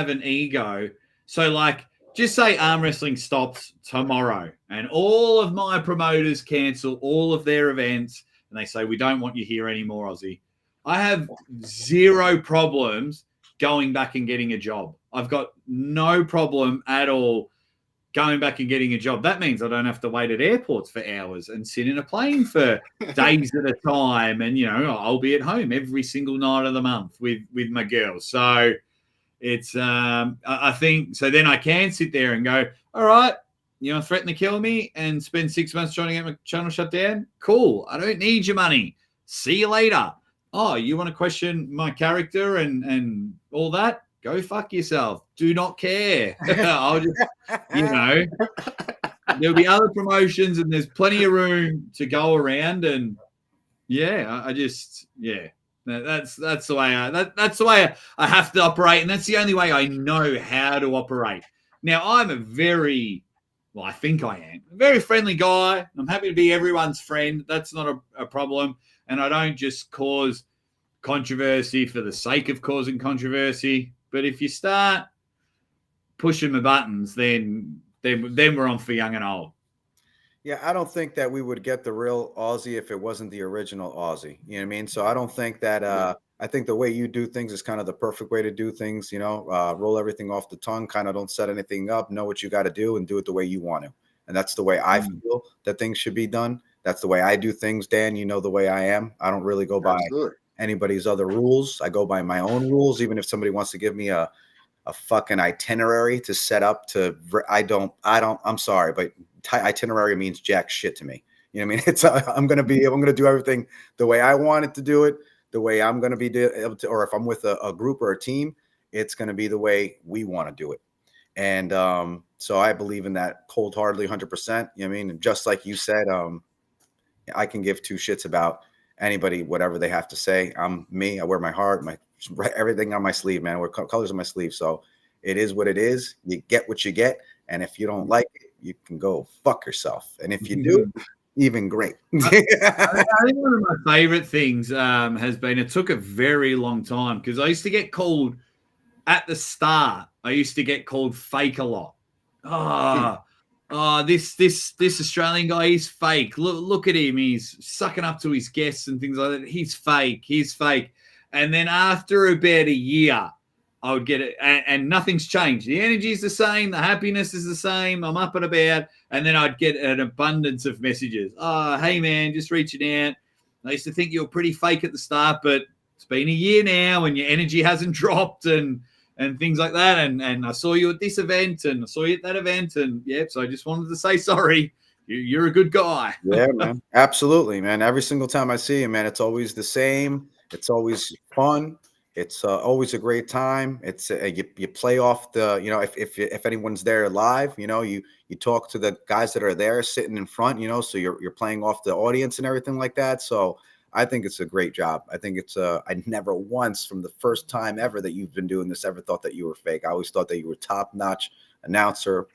an ego. So like, just say arm wrestling stops tomorrow and all of my promoters cancel all of their events and they say, we don't want you here anymore, Aussie. I have zero problems going back and getting a job. I've got no problem at all going back and getting a job. That means I don't have to wait at airports for hours and sit in a plane for days at a time. And, you know, I'll be at home every single night of the month with my girls. So it's, I think, so then I can sit there and go, all right, you know, threaten to kill me and spend 6 months trying to get my channel shut down. Cool. I don't need your money. See you later. Oh, you want to question my character and all that? Go fuck yourself. Do not care. I'll just, you know, there'll be other promotions and there's plenty of room to go around. And yeah, I just, yeah, that's the way that's the way I have to operate. And that's the only way I know how to operate. Now, I'm I think I am a very friendly guy. I'm happy to be everyone's friend. That's not a problem. And I don't just cause controversy for the sake of causing controversy. But if you start pushing the buttons, then we're on for young and old. Yeah, I don't think that we would get the real Aussie if it wasn't the original Aussie. You know what I mean? So I don't think that I think the way you do things is kind of the perfect way to do things, you know, roll everything off the tongue, kind of don't set anything up, know what you got to do and do it the way you want to. And that's the way I feel that things should be done. That's the way I do things, Dan. You know the way I am. I don't really go by anybody's other rules. I go by my own rules. Even if somebody wants to give me a fucking itinerary to set up to, I'm sorry, but itinerary means jack shit to me. You know what I mean? It's, I'm going to do everything the way I want it to do it, the way I'm going to be able to, or if I'm with a group or a team, it's going to be the way we want to do it. And so I believe in that cold-heartedly 100%. You know what I mean? And just like you said, I can give two shits about anybody, whatever they have to say. I'm me. I wear my heart, everything on my sleeve, man. I wear colors on my sleeve. So it is what it is. You get what you get. And if you don't like it, you can go fuck yourself. And if you do, even great. I think one of my favorite things has been, it took a very long time because I used to get called at the start. I used to get called fake a lot. This Australian guy, he's fake. Look at him. He's sucking up to his guests and things like that. He's fake. And then after about a year, I would get it, and nothing's changed. The energy is the same. The happiness is the same. I'm up and about. And then I'd get an abundance of messages. Oh, hey, man, just reaching out. I used to think you were pretty fake at the start, but it's been a year now and your energy hasn't dropped and things like that. And I saw you at this event and I saw you at that event. And, so I just wanted to say sorry. You're a good guy. Yeah, man. Absolutely, man. Every single time I see you, man, it's always the same. It's always fun. It's always a great time. It's you play off the, you know, if anyone's there live, you know, you talk to the guys that are there sitting in front, you know, so you're playing off the audience and everything like that. So I think it's a great job. I think it's I never once from the first time ever that you've been doing this ever thought that you were fake. I always thought that you were top-notch announcer,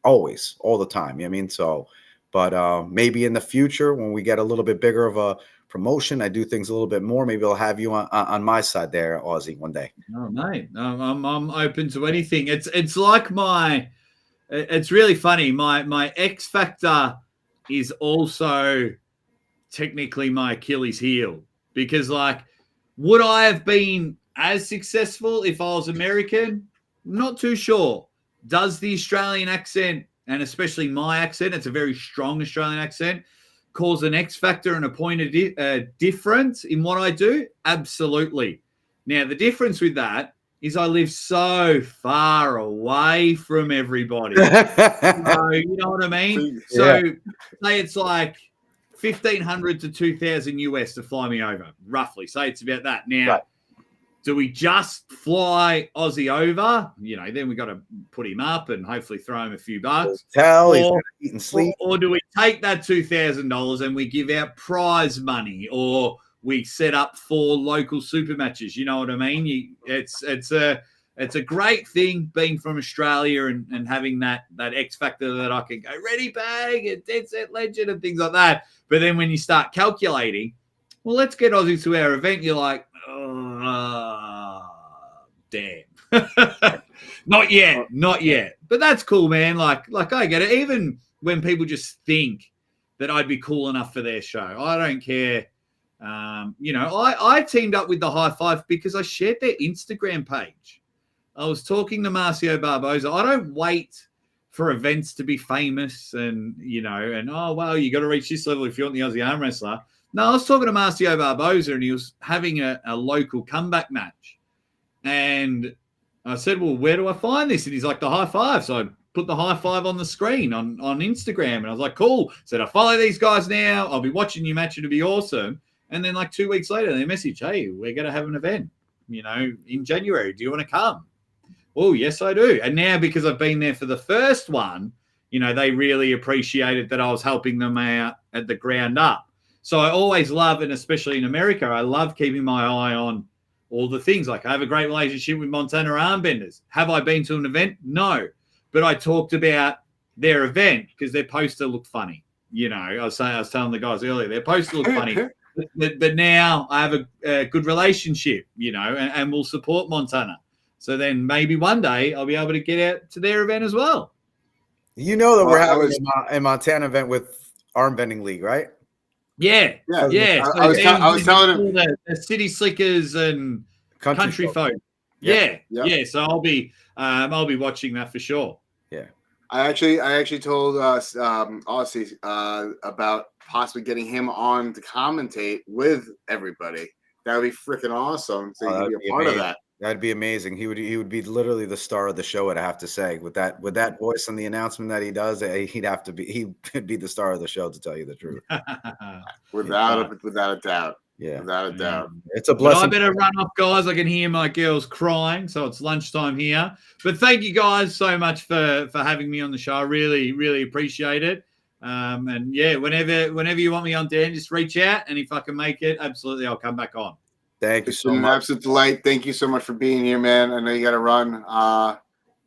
always, all the time. You know what I mean? So, but maybe in the future when we get a little bit bigger of a promotion, I do things a little bit more. Maybe I'll have you on my side there, Aussie, one day. Oh, mate, I'm open to anything. It's like it's really funny. My X factor is also technically my Achilles heel because, like, would I have been as successful if I was American? Not too sure. Does the Australian accent, and especially my accent, it's a very strong Australian accent, cause an X factor and a point of difference in what I do? Absolutely. Now, the difference with that is I live so far away from everybody. So, you know what I mean? So say it's like 1,500 to 2,000 US to fly me over, roughly. Say it's about that. Now, do we just fly Aussie over? You know, then we got to put him up and hopefully throw him a few bucks. He's eat and sleep. Or do we take that $2,000 and we give out prize money, or we set up 4 local super matches? You know what I mean? It's a great thing being from Australia and having that X factor that I can go ready bag and dead set legend and things like that. But then when you start calculating, well, let's get Aussies to our event, you're like, oh, damn. Not yet. But that's cool, man. Like I get it. Even when people just think that I'd be cool enough for their show, I don't care. You know, I teamed up with the High Five because I shared their Instagram page. I was talking to Marcio Barboza. I don't wait for events to be famous and, you know, and, oh, well, you got to reach this level if you want the Aussie Arm Wrestler. No, I was talking to Marcio Barboza and he was having a local comeback match. And I said, well, where do I find this? And he's like, the High Five. So I put the High Five on the screen on Instagram. And I was like, cool. Said, I follow these guys now. I'll be watching your match. It'll be awesome. And then like 2 weeks later, they message, hey, we're going to have an event, you know, in January. Do you want to come? Oh, yes, I do. And now because I've been there for the first one, you know, they really appreciated that I was helping them out at the ground up. So I always love, and especially in America, I love keeping my eye on all the things. Like I have a great relationship with Montana Armbenders. Have I been to an event? No. But I talked about their event because their poster looked funny. You know, I was telling the guys earlier, their poster looked funny. But now I have a good relationship, you know, and we'll support Montana. So then maybe one day I'll be able to get out to their event as well. You know that we're having a Montana event with Arm Bending League, right? Yeah. I was telling him the City Slickers and country folk. Yeah. So I'll be watching that for sure. Yeah. I actually told Aussie about possibly getting him on to commentate with everybody. That would be freaking awesome. So he could be a part of that. That'd be amazing. He would be literally the star of the show, I'd have to say. With that voice and the announcement that he does, he would be the star of the show, to tell you the truth. without a doubt. Yeah. Without a doubt. It's a blessing. But I better run off, guys. I can hear my girls crying, so it's lunchtime here. But thank you guys so much for having me on the show. I really, really appreciate it. And yeah, whenever you want me on, Dan, just reach out, and if I can make it, absolutely, I'll come back on. Thank you It's so been an much. absolute delight. Thank you so much for being here, man. I know you got to run.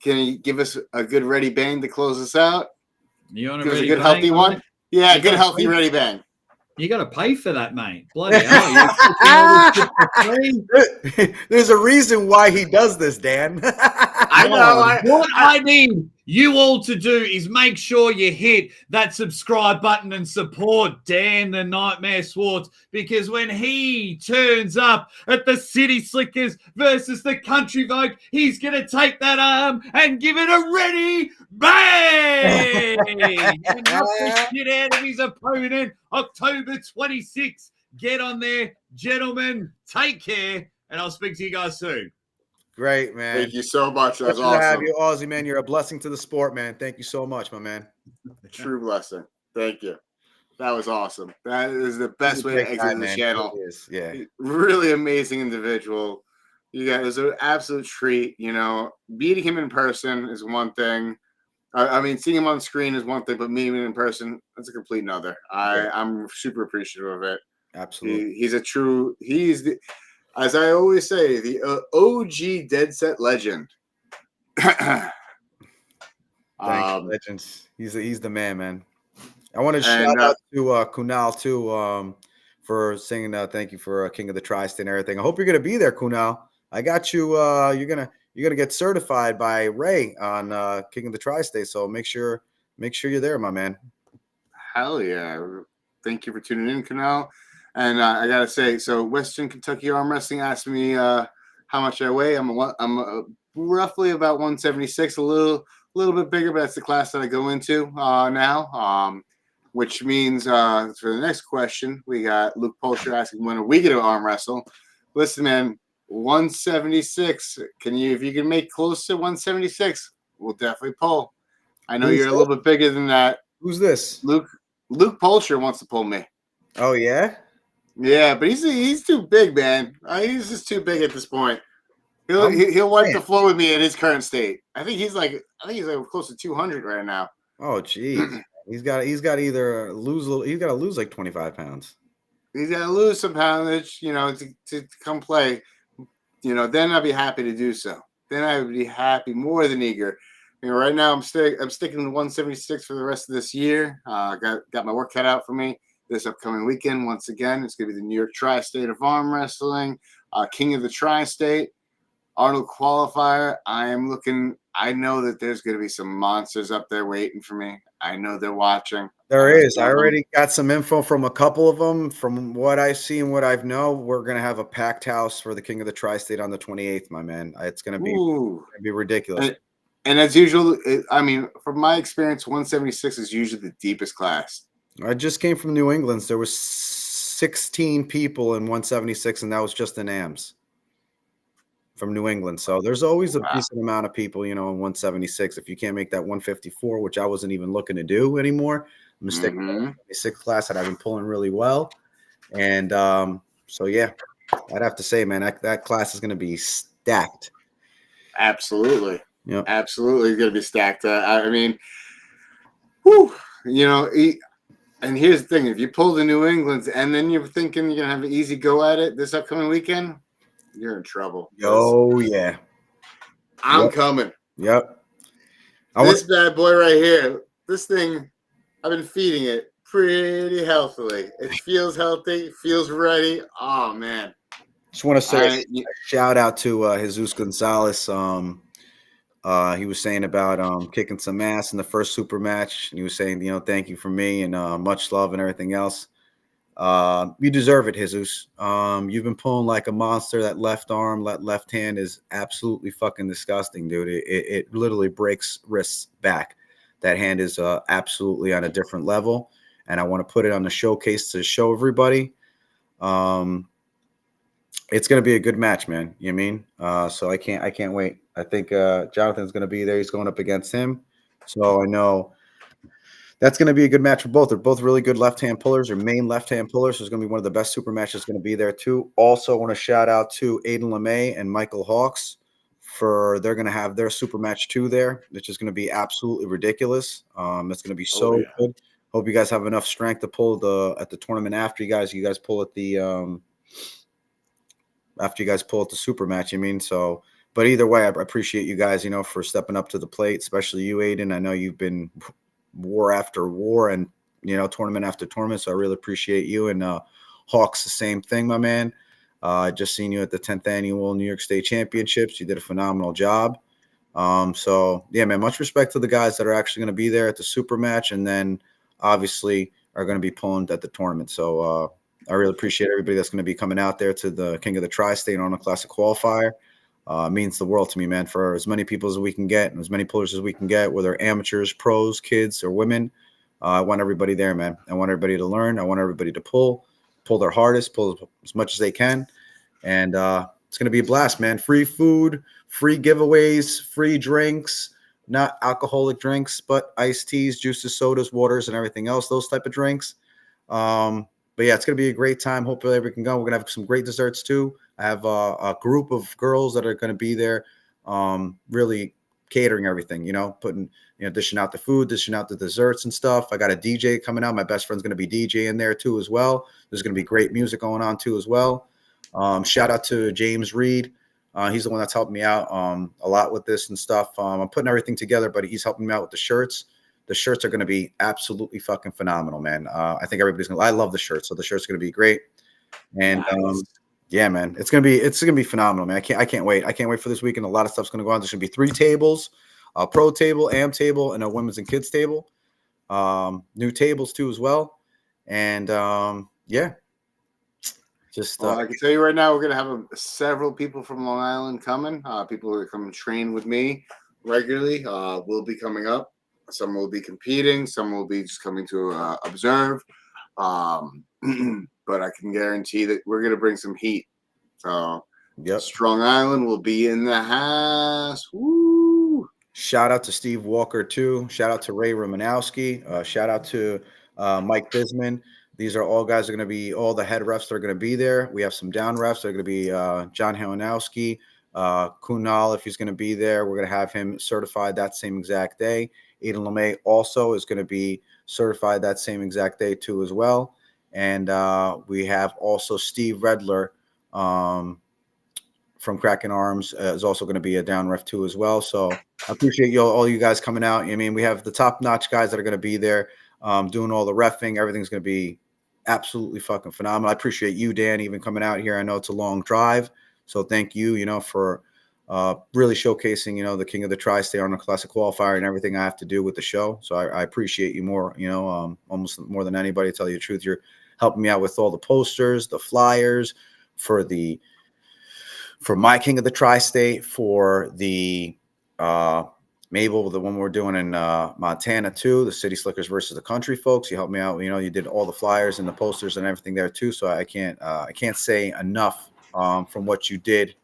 Can you give us a good ready bang to close us out? You want Give us a ready good bang, healthy one? mate? Yeah, You good got healthy to- ready bang. You got to pay for that, mate. Bloody hell! There's a reason why he does this, Dan. I know. What I need you all to do is make sure you hit that subscribe button and support Dan the Nightmare Swartz, because when he turns up at the City Slickers versus the Country Folk, he's going to take that arm and give it a ready bang and knock the shit out of his opponent October 26th. Get on there, gentlemen. Take care, and I'll speak to you guys soon. Great, man. Thank you so much. That was Pleasure to have awesome. you, Aussie, man. You're a blessing to the sport, man. Thank you so much, my man. True blessing. Thank you. That was awesome. That is the best way to exit the channel. It is. Yeah. Really amazing individual. You guys, it was an absolute treat. You know, meeting him in person is one thing. I mean, seeing him on screen is one thing, but meeting him in person, that's a complete another. I'm super appreciative of it. Absolutely. He's the, as I always say, the OG Dead Set legend. Thanks, legends. He's the man. I want to shout out to Kunal too, for singing. Thank you for King of the Tri-State and everything. I hope you're gonna be there, Kunal. I got you. You're gonna get certified by Ray on King of the Tri-State. So make sure you're there, my man. Hell yeah! Thank you for tuning in, Kunal. And I gotta say, so Western Kentucky Arm Wrestling asked me how much I weigh. I'm roughly about 176, a little bit bigger, but that's the class that I go into now. Which means for the next question, we got Luke Polsher asking when are we going to arm wrestle. Listen, man, 176. If you can make close to 176, we'll definitely pull. I know Who's you're a little bit bigger than that. Who's this? Luke Polsher wants to pull me. Oh yeah. Yeah, but he's too big, man. He's just too big at this point. He'll wipe the floor with me at his current state. I think he's like close to 200 right now. Oh geez. he's got to lose like 25 pounds. He's got to lose some poundage, to come play. Then I'd be happy to do so. Then I would be happy, more than eager. Right now I'm sticking to 176 for the rest of this year. Got my work cut out for me this upcoming weekend. Once again, it's going to be the New York Tristate of Arm Wrestling, King of the Tri-State, Arnold Qualifier. I know that there's going to be some monsters up there waiting for me. I know they're watching. There is. I already got some info from a couple of them. From what I see and what I know, we're going to have a packed house for the King of the Tri-State on the 28th, my man. It's going to be ridiculous. And as usual, from my experience, 176 is usually the deepest class. I just came from New England. There was 16 people in 176, and that was just in AMS from New England. So there's always a decent amount of people, in 176. If you can't make that 154, which I wasn't even looking to do anymore, I'm sticking with the 176 class that I've been pulling really well. And so, yeah, I'd have to say, man, that class is going to be stacked. Absolutely. Yeah, absolutely going to be stacked. And here's the thing: if you pull the New England's and then you're thinking you're going to have an easy go at it this upcoming weekend, you're in trouble. Oh yeah, I'm coming. Yep. This bad boy right here. This thing, I've been feeding it pretty healthily. It feels healthy. Feels ready. Oh man. Just want to say a shout out to Jesus Gonzalez. He was saying about kicking some ass in the first super match. And he was saying, thank you for me and much love and everything else. You deserve it, Jesus. You've been pulling like a monster. That left arm, that left hand is absolutely fucking disgusting, dude. It literally breaks wrists back. That hand is absolutely on a different level. And I want to put it on the showcase to show everybody. It's going to be a good match, man. You know what I mean? So I can't wait. I think Jonathan's going to be there. He's going up against him. So I know that's going to be a good match for both. They're both really good left-hand pullers or main left-hand pullers. So it's going to be one of the best super matches going to be there too. Also want to shout out to Aiden LeMay and Michael Hawks they're going to have their super match too there, which is going to be absolutely ridiculous. It's going to be so good. Hope you guys have enough strength to pull at the tournament after you guys pull at the after you guys pull at the super match. So, but either way, I appreciate you guys, for stepping up to the plate, especially you, Aiden. I know you've been war after war and, tournament after tournament. So I really appreciate you. And Hawks, the same thing, my man. I just seen you at the 10th annual New York State Championships. You did a phenomenal job. So yeah, man, much respect to the guys that are actually going to be there at the super match. And then obviously are going to be pulling at the tournament. So, I really appreciate everybody that's going to be coming out there to the King of the Tri-State Arnold Classic Qualifier. It means the world to me, man, for as many people as we can get and as many pullers as we can get, whether amateurs, pros, kids, or women. I want everybody there, man. I want everybody to learn. I want everybody to pull their hardest, pull as much as they can. And it's going to be a blast, man. Free food, free giveaways, free drinks, not alcoholic drinks, but iced teas, juices, sodas, waters, and everything else, those type of drinks. But yeah, it's going to be a great time. Hopefully everybody can go. We're going to have some great desserts too. I have a group of girls that are going to be there, really catering everything, putting, dishing out the food, dishing out the desserts and stuff. I got a DJ coming out. My best friend's going to be DJing there too as well. There's going to be great music going on too as well. Shout out to James Reed. He's the one that's helped me out a lot with this and stuff. I'm putting everything together, but he's helping me out with the shirts. The shirts are going to be absolutely fucking phenomenal, man. I think everybody's going to, I love the shirts. So the shirt's going to be great. And yeah, man, it's going to be phenomenal, man. I can't wait. I can't wait for this weekend. A lot of stuff's going to go on. There's going to be 3 tables, a pro table, AM table, and a women's and kids table. New tables too, as well. And yeah, just, I can tell you right now, we're going to have several people from Long Island coming. People who are coming train with me regularly will be coming up. Some will be competing. Some will be just coming to observe. But I can guarantee that we're going to bring some heat. So Yep. Strong Island will be in the house. Woo! Shout out to Steve Walker too. Shout out to Ray Romanowski. Shout out to Mike Bisman. These are all guys that are going to be, all the head refs that are going to be there. We have some down refs. They're going to be John Helenowski, Kunal, if he's going to be there. We're going to have him certified that same exact day. Aiden LeMay also is going to be certified that same exact day too as well. And we have also Steve Redler from Kraken Arms is also going to be a down ref too as well. So I appreciate all you guys coming out. I mean, we have the top-notch guys that are going to be there doing all the reffing. Everything's going to be absolutely fucking phenomenal. I appreciate you, Dan, even coming out here. I know it's a long drive, so thank you, for really showcasing, the King of the Tri-State Arnold Classic Qualifier and everything I have to do with the show. So I appreciate you more, almost more than anybody, to tell you the truth. You're helping me out with all the posters, the flyers for my King of the Tri-State, for the Mabel, the one we're doing in Montana too, the City Slickers versus the Country Folks. You helped me out. You did all the flyers and the posters and everything there too. So I can't say enough from what you did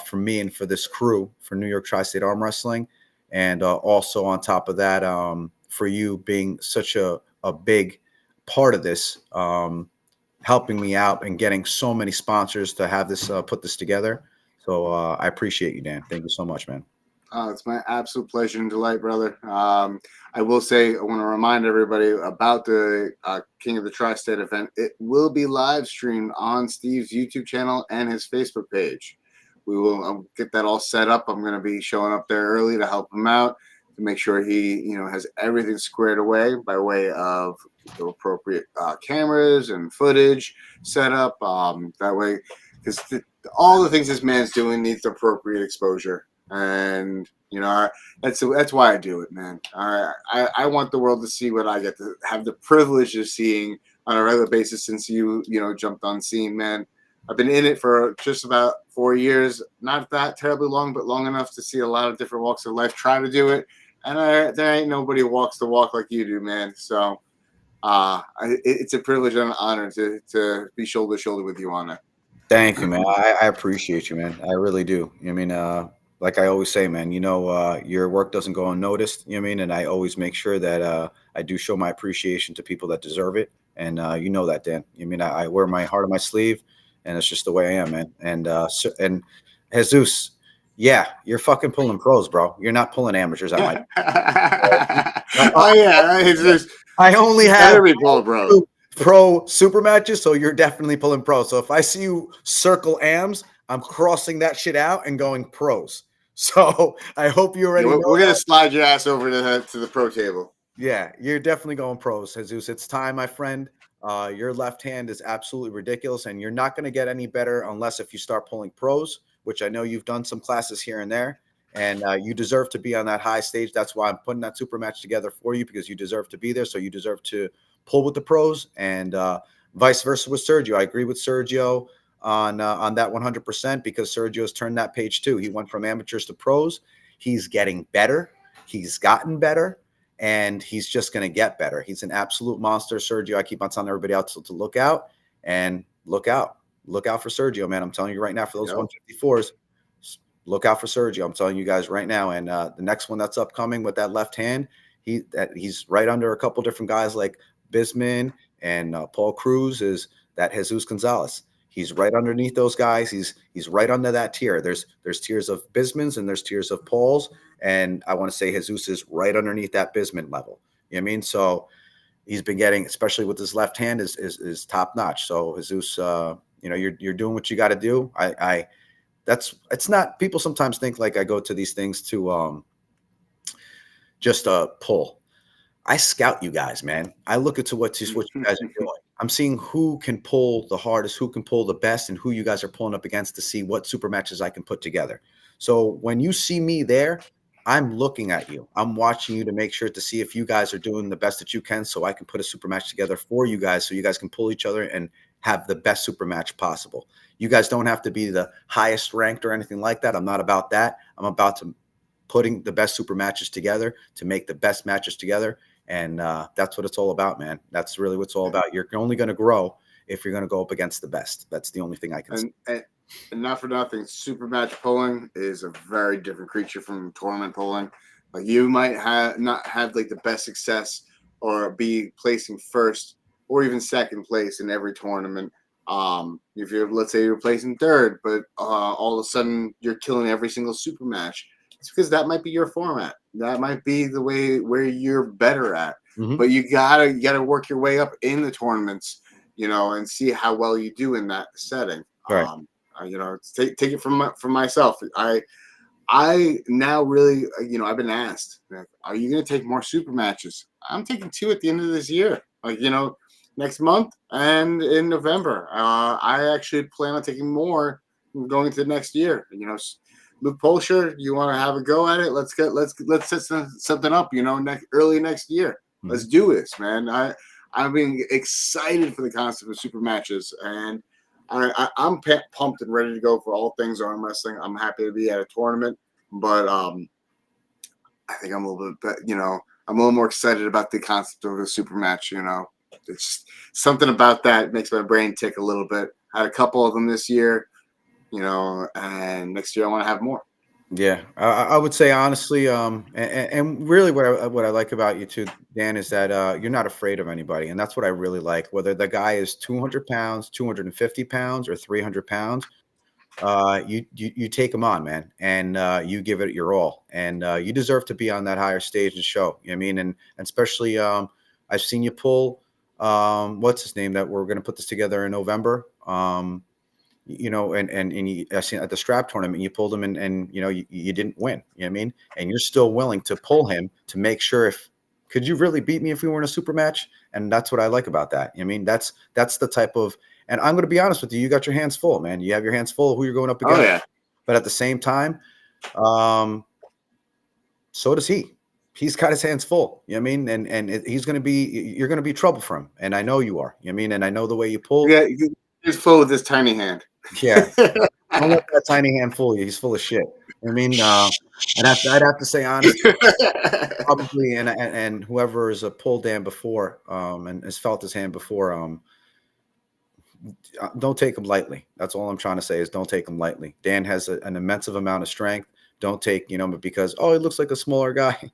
for me and for this crew for New York Tri-State Arm Wrestling, and also on top of that, for you being such a big part of this, helping me out and getting so many sponsors to have this put this together. So I appreciate you, Dan. Thank you so much, man. It's my absolute pleasure and delight, brother. I will say, I want to remind everybody about the King of the Tri-State event. It will be live streamed on Steve's YouTube channel and his Facebook page. We will get that all set up. I'm going to be showing up there early to help him out, to make sure he, has everything squared away by way of the appropriate cameras and footage set up. That way, because all the things this man's doing needs appropriate exposure. And that's why I do it, man. I want the world to see what I get to have the privilege of seeing on a regular basis since you jumped on scene, man. I've been in it for just about 4 years, not that terribly long, but long enough to see a lot of different walks of life try to do it, and there ain't nobody who walks the walk like you do, man. So it's a privilege and an honor to be shoulder to shoulder with you on it. Thank you, man. I appreciate you, man. I really do. Like I always say, man, your work doesn't go unnoticed. And I always make sure that I do show my appreciation to people that deserve it. And that, Dan. I wear my heart on my sleeve, and it's just the way I am, man. And Jesus, yeah, you're fucking pulling pros, bro. You're not pulling amateurs out my. Oh yeah, it's just, I only have pro super matches, so you're definitely pulling pro. So if I see you circle AMs, I'm crossing that shit out and going pros. So I hope you already know. We're going to slide your ass over to the pro table. Yeah, you're definitely going pros, Jesus. It's time, my friend. Your left hand is absolutely ridiculous, and you're not going to get any better unless if you start pulling pros, which I know you've done some classes here and there, and you deserve to be on that high stage. That's why I'm putting that super match together for you, because you deserve to be there. So you deserve to pull with the pros, and vice versa with Sergio. I agree with Sergio on that 100%, because Sergio's turned that page too. He went from amateurs to pros. He's getting better. He's gotten better, and he's just going to get better. He's an absolute monster, Sergio. I keep on telling everybody else to look out, and look out for Sergio, man. I'm telling you right now, for those 154s, look out for Sergio. I'm telling you guys right now. And the next one that's upcoming with that left hand, he's right under a couple different guys like Bisman and Paul Cruz, is that Jesus Gonzalez. He's right underneath those guys. He's right under that tier. There's tiers of Bismans and there's tiers of Pauls, and I want to say Jesus is right underneath that Bisman level. You know what I mean? So he's been getting, especially with his left hand, is top notch. So Jesus, you're doing what you got to do. It's not, people sometimes think like I go to these things to just pull. I scout you guys, man. I look into what you guys are doing. I'm seeing who can pull the hardest, who can pull the best, and who you guys are pulling up against to see what super matches I can put together. So when you see me there, I'm looking at you. I'm watching you to make sure to see if you guys are doing the best that you can, so I can put a super match together for you guys, so you guys can pull each other and have the best super match possible. You guys don't have to be the highest ranked or anything like that. I'm not about that. I'm about to putting the best super matches together to make the best matches together. And that's what it's all about, man. That's really what it's all about. You're only going to grow if you're going to go up against the best. That's the only thing I can say. and not for nothing, super match pulling is a very different creature from tournament pulling. Like you might not have like the best success or be placing first or even second place in every tournament. If you're, let's say you're placing third, but all of a sudden you're killing every single super match, it's because that might be your format. That might be the way where you're better at. Mhm. But you gotta work your way up in the tournaments, and see how well you do in that setting. Right. Take it from myself. I now really, I've been asked, like, are you going to take more super matches? I'm taking 2 at the end of this year, next month and in November. I actually plan on taking more going into next year. Luke Polsher, you want to have a go at it? Let's set something up, early next year. Mhm. Let's do this, man. I've been excited for the concept of super matches, and I'm pumped and ready to go for all things arm wrestling. I'm happy to be at a tournament, but I think I'm a little bit, I'm a little more excited about the concept of a super match. It's just something about that makes my brain tick a little bit. I had a couple of them this year, and next year I want to have more. Yeah, I would say honestly, and really what I like about you too, Dan, is that you're not afraid of anybody, and that's what I really like. Whether the guy is 200 pounds, 250 pounds, or 300 pounds, you take him on, man, and you give it your all, and you deserve to be on that higher stage and show. You know what I mean, and especially I've seen you pull what's his name that we're going to put this together in November. I seen at the strap tournament, you pulled him and you didn't win. You know what I mean? And you're still willing to pull him to make sure could you really beat me if we were in a super match? And that's what I like about that. You know what I mean? That's the type of, and I'm going to be honest with you, you got your hands full, man. You have your hands full of who you're going up against. Oh, yeah. But at the same time, so does he. He's got his hands full. You know what I mean? And you're going to be trouble for him. And I know you are. You know what I mean? And I know the way you pull. Yeah, he's full with this tiny hand. Yeah. Don't let that tiny hand fool you. He's full of shit. I mean, I'd have to say honestly, probably, and whoever is a pull Dan before, and has felt his hand before, don't take him lightly. That's all I'm trying to say is don't take him lightly. Dan has an immense amount of strength. Don't take, because, he looks like a smaller guy.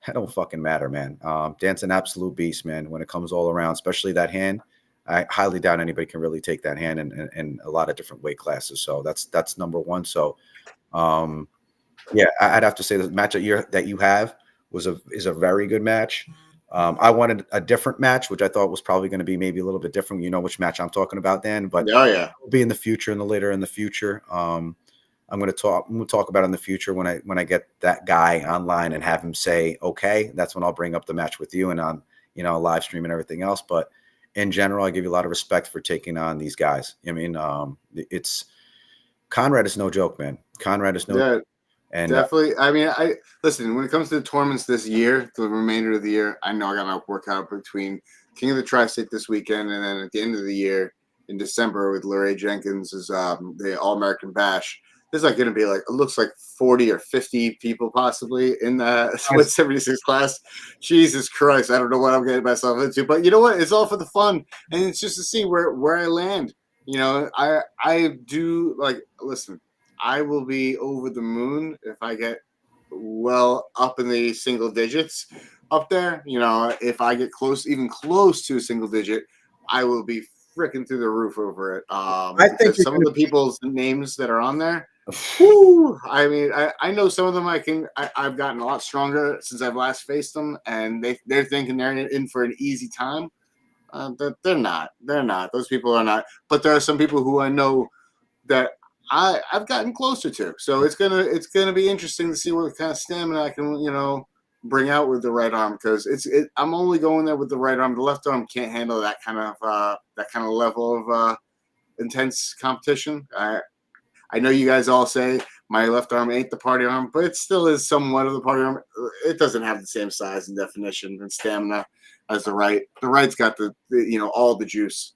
That don't fucking matter, man. Dan's an absolute beast, man, when it comes all around, especially that hand. I highly doubt anybody can really take that hand in a lot of different weight classes. So that's number one. So, yeah, I'd have to say the match that you have is a very good match. I wanted a different match, which I thought was probably going to be maybe a little bit different. You know which match I'm talking about, Dan, but oh yeah, it'll be in the future later in the future. I'm going to talk about it in the future when I get that guy online and have him say, okay, that's when I'll bring up the match with you and on, a live stream and everything else. But in general, I give you a lot of respect for taking on these guys. I mean, it's Conrad is no joke, man. Conrad is no joke. And definitely. I mean, listen, when it comes to the tournaments this year, the remainder of the year, I know I got my workout between King of the Tri-State this weekend, and then at the end of the year in December with Lorraine Jenkins is the All-American Bash. There's going to be it looks like 40 or 50 people possibly in the Split 76 class. Jesus Christ, I don't know what I'm getting myself into, but you know what? It's all for the fun, and it's just to see where I land. I do listen. I will be over the moon if I get well up in the single digits up there. If I get even close to a single digit, I will be freaking through the roof over it. I think some of the people's names that are on there. Whew, I mean, I know some of them. I've gotten a lot stronger since I've last faced them, and they're thinking they're in for an easy time. They're not. They're not. Those people are not. But there are some people who I know that I've gotten closer to. So it's gonna be interesting to see what kind of stamina I can bring out with the right arm, because I'm only going there with the right arm. The left arm can't handle that kind of level of intense competition. I know you guys all say my left arm ain't the party arm, but it still is somewhat of the party arm. It doesn't have the same size and definition and stamina as the right. The right's got the all the juice.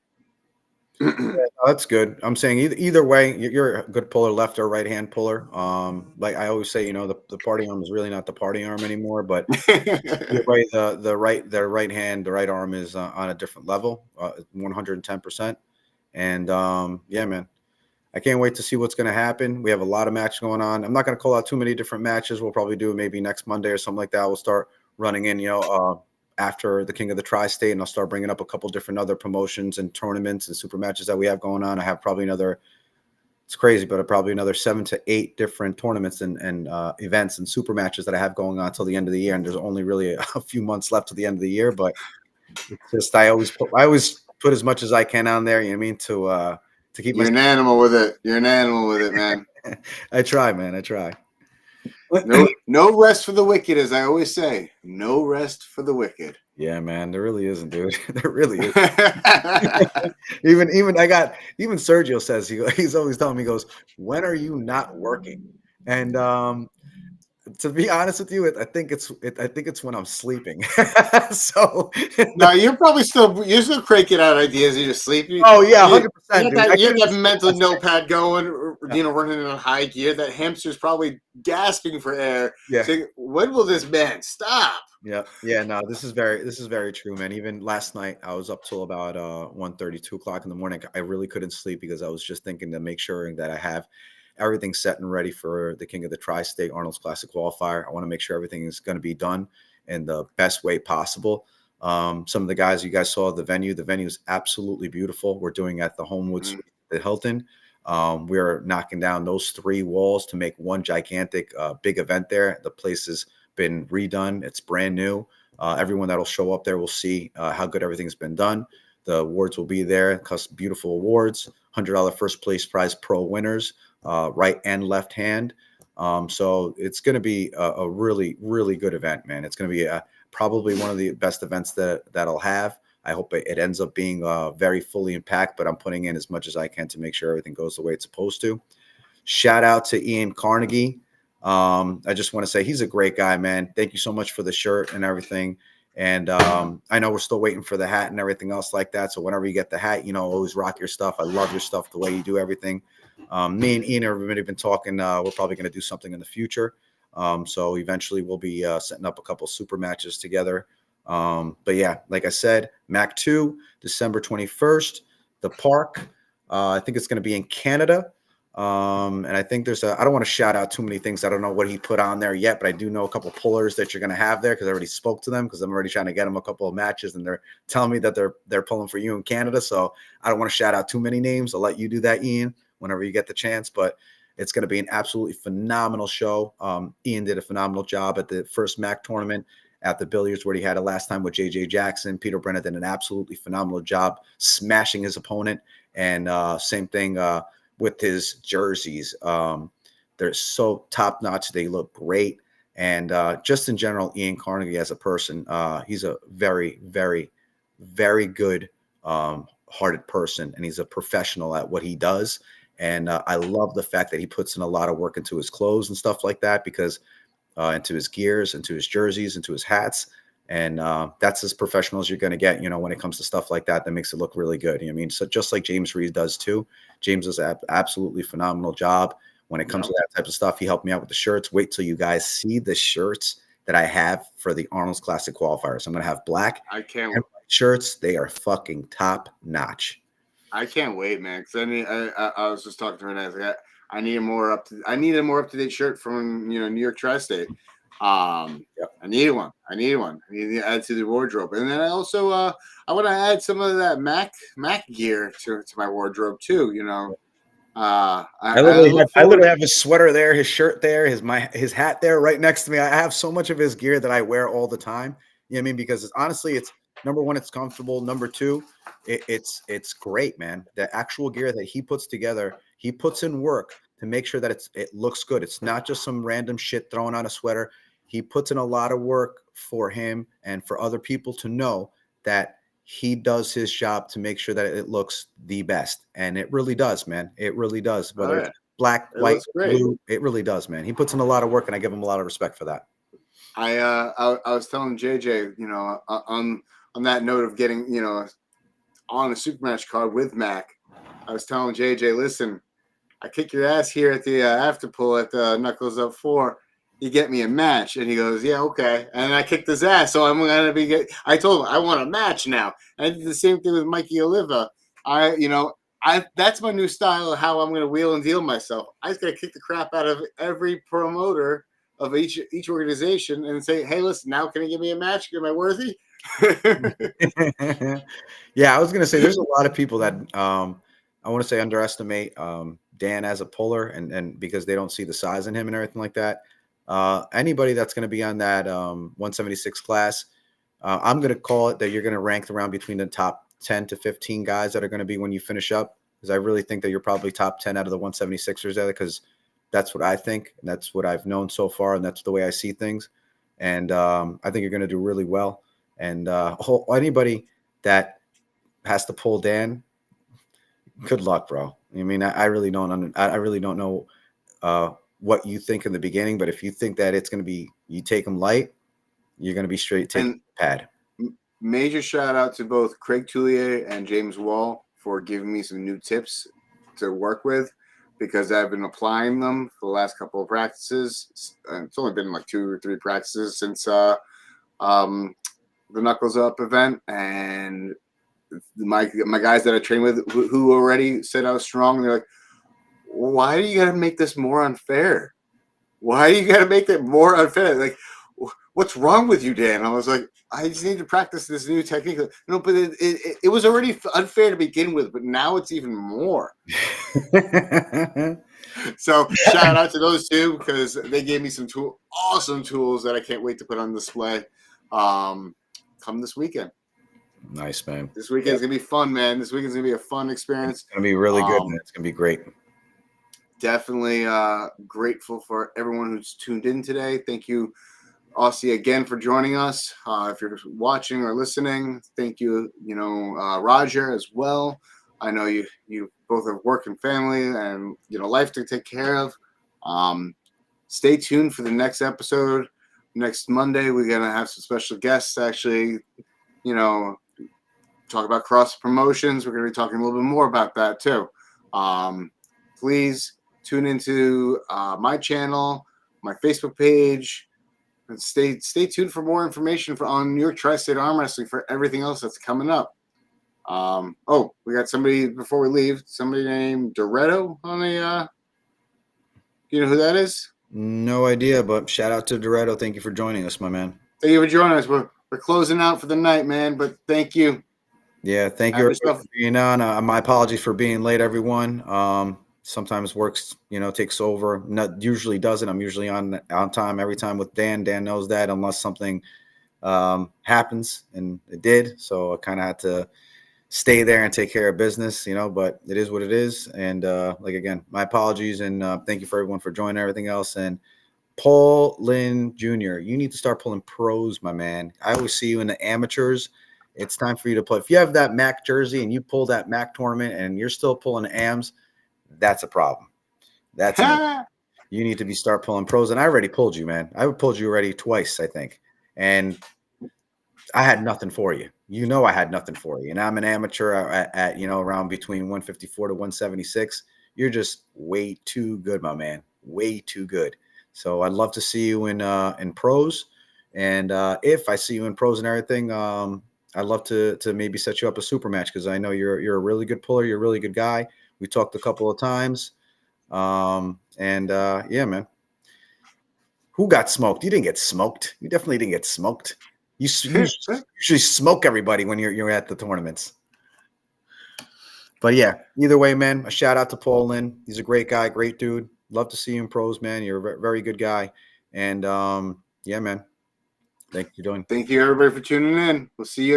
That's good. I'm saying either way, you're a good puller, left or right hand puller. Like I always say, the party arm is really not the party arm anymore. But either way, the right hand, the right arm is on a different level, 110%. And yeah, man. I can't wait to see what's going to happen. We have a lot of matches going on. I'm not going to call out too many different matches. We'll probably do maybe next Monday or something like that. We'll start running in, after the King of the Tri-State, and I'll start bringing up a couple different other promotions and tournaments and super matches that we have going on. I have probably it's crazy, but probably another 7 to 8 different tournaments and events and super matches that I have going on until the end of the year. And there's only really a few months left to the end of the year, but it's just I always put as much as I can on there. You know what I mean? To keep. You're an animal with it. You're an animal with it, man. I try, man. I try. No rest for the wicked, as I always say. No rest for the wicked. Yeah, man. There really isn't, dude. There really isn't. even Sergio says he's always telling me, he goes, "When are you not working?" And to be honest with you, I think it's when I'm sleeping. So no, you're still cranking out ideas. You're just sleeping. Oh yeah, 100%. You have that mental notepad going, running in high gear. That hamster's probably gasping for air. Yeah. Saying, when will this man stop? Yeah. No, this is very true, man. Even last night, I was up till about 1:30, 2 o'clock in the morning. I really couldn't sleep because I was just thinking to make sure that I have everything set and ready for the King of the Tri-State Arnold's Classic Qualifier. I want to make sure everything is going to be done in the best way possible. Some of the guys, you guys saw the venue. The venue is absolutely beautiful. We're doing at the Homewood Suite at Hilton. We're knocking down those 3 walls to make one gigantic big event there. The place has been redone. It's brand new. Everyone that'll show up there will see how good everything's been done. The awards will be there. Beautiful awards, $100 first place prize pro winners, right and left hand. So it's going to be a really, really good event, man. It's going to be probably one of the best events that I'll have. I hope it ends up being very fully packed, but I'm putting in as much as I can to make sure everything goes the way it's supposed to. Shout out to Ian Carnegie. I just want to say he's a great guy, man. Thank you so much for the shirt and everything. And I know we're still waiting for the hat and everything else like that. So whenever you get the hat, always rock your stuff. I love your stuff, the way you do everything. Me and Ian have already been talking. We're probably going to do something in the future. So eventually we'll be setting up a couple super matches together. But yeah, like I said, MAC 2, December 21st, the park. I think it's going to be in Canada. And I think I don't want to shout out too many things. I don't know what he put on there yet, but I do know a couple pullers that you're going to have there because I already spoke to them because I'm already trying to get them a couple of matches and they're telling me that they're pulling for you in Canada. So I don't want to shout out too many names. I'll let you do that, Ian, whenever you get the chance, but it's going to be an absolutely phenomenal show. Ian did a phenomenal job at the first MAC tournament at the billiards where he had it last time with JJ Jackson. Peter Brennan did an absolutely phenomenal job smashing his opponent. And same thing, with his jerseys. They're so top notch. They look great. And just in general, Ian Carnegie as a person, he's a very, very, very good hearted person. And he's a professional at what he does. And I love the fact that he puts in a lot of work into his clothes and stuff like that, because into his gears, into his jerseys, into his hats. And that's as professional as you're going to get, when it comes to stuff like that makes it look really good. I mean, so just like James Reed does too. James does an absolutely phenomenal job when it comes to that type of stuff. He helped me out with the shirts. Wait till you guys see the shirts that I have for the Arnold's Classic Qualifiers. I'm going to have black and white shirts. They are fucking top notch. I can't wait, man. Because I was just talking to Hernandez. I need a more up to date shirt from New York Tri-State. I need one. I need to add to the wardrobe, and then I also I want to add some of that Mac gear to my wardrobe too. I literally have his sweater there, his shirt there, his hat there, right next to me. I have so much of his gear that I wear all the time. You know what I mean? Because honestly, it's number one, it's comfortable. Number two, it's great, man. The actual gear that he puts together, he puts in work to make sure that it looks good. It's not just some random shit thrown on a sweater. He puts in a lot of work for him and for other people to know that he does his job to make sure that it looks the best. And it really does, man. It really does. Whether it's black, white, blue, it really does, man. He puts in a lot of work, and I give him a lot of respect for that. I was telling JJ, on that note of getting, on a super match card with Mac, I was telling JJ, listen, I kick your ass here at the after pull at the Knuckles Up 4. You get me a match. And he goes, yeah, okay. And I kicked his ass. So I'm going to I told him I want a match now. And I did the same thing with Mikey Oliva. that's my new style of how I'm going to wheel and deal myself. I just got to kick the crap out of every promoter of each organization and say, hey, listen, now can you give me a match? Am I worthy? Yeah, I was gonna say there's a lot of people that I want to say underestimate Dan as a puller, and because they don't see the size in him and everything like that. Anybody that's going to be on that 176 class, I'm going to call it that you're going to rank around between the top 10 to 15 guys that are going to be when you finish up, because I really think that you're probably top 10 out of the 176ers there, because that's what I think, and that's what I've known so far, and that's the way I see things. And I think you're going to do really well. And anybody that has to pull Dan, good luck, bro. I mean, I really don't know what you think in the beginning, but if you think that it's going to be, you take them light, you're going to be straight taking the pad. Major shout out to both Craig Tullier and James Wall for giving me some new tips to work with, because I've been applying them for the last couple of practices. And it's only been like 2 or 3 practices since the Knuckles Up event, and my guys that I train with who already said I was strong, they're like, why do you got to make this more unfair? Why do you got to make it more unfair? Like, what's wrong with you, Dan? I was like, I just need to practice this new technique. No, but it was already unfair to begin with, but now it's even more. So shout out to those two, because they gave me some awesome tools that I can't wait to put on display come this weekend. Nice, man. This weekend's gonna be fun, man. This weekend's gonna be a fun experience. It's gonna be really good, man. It's gonna be great. Definitely grateful for everyone who's tuned in today. Thank you, Aussie, again for joining us. If you're watching or listening, thank you. Roger as well. I know you both have work and family and life to take care of. Stay tuned for the next episode. Next Monday, we're gonna have some special guests. Actually, talk about cross promotions. We're gonna be talking a little bit more about that too. Please tune into my channel, my Facebook page, and stay tuned for more information on New York Tristate Arm Wrestling for everything else that's coming up. We got somebody before we leave. Somebody named Doretto on the. You know who that is? No idea, but shout out to Doretto. Thank you for joining us, my man. Thank you for joining us. We're closing out for the night, man. But thank you. Yeah, thank you for being on. My apologies for being late, everyone. Sometimes works, takes over. Not usually doesn't. I'm usually on time every time with Dan. Dan knows that, unless something happens, and it did. So I kind of had to stay there and take care of business, but it is what it is. And again, my apologies, and thank you for everyone for joining everything else. And Paul Lynn Jr., you need to start pulling pros, my man. I always see you in the amateurs. It's time for you to play. If you have that MAC jersey and you pull that MAC tournament and you're still pulling AMs, that's a problem. You need to start pulling pros. And I already pulled you, man. I pulled you already twice, I think. And I had nothing for you. I had nothing for you. And I'm an amateur at around between 154 to 176. You're just way too good, my man. Way too good. So I'd love to see you in pros. And if I see you in pros and everything, I'd love to maybe set you up a super match, because I know you're a really good puller. You're a really good guy. We talked a couple of times. Yeah, man. Who got smoked? You didn't get smoked. You definitely didn't get smoked. You usually smoke everybody when you're at the tournaments. But yeah, either way, man, a shout out to Paul Lynn. He's a great guy, great dude. Love to see you in pros, man. You're a very good guy. And yeah, man. Thank you, everybody, for tuning in. We'll see you at the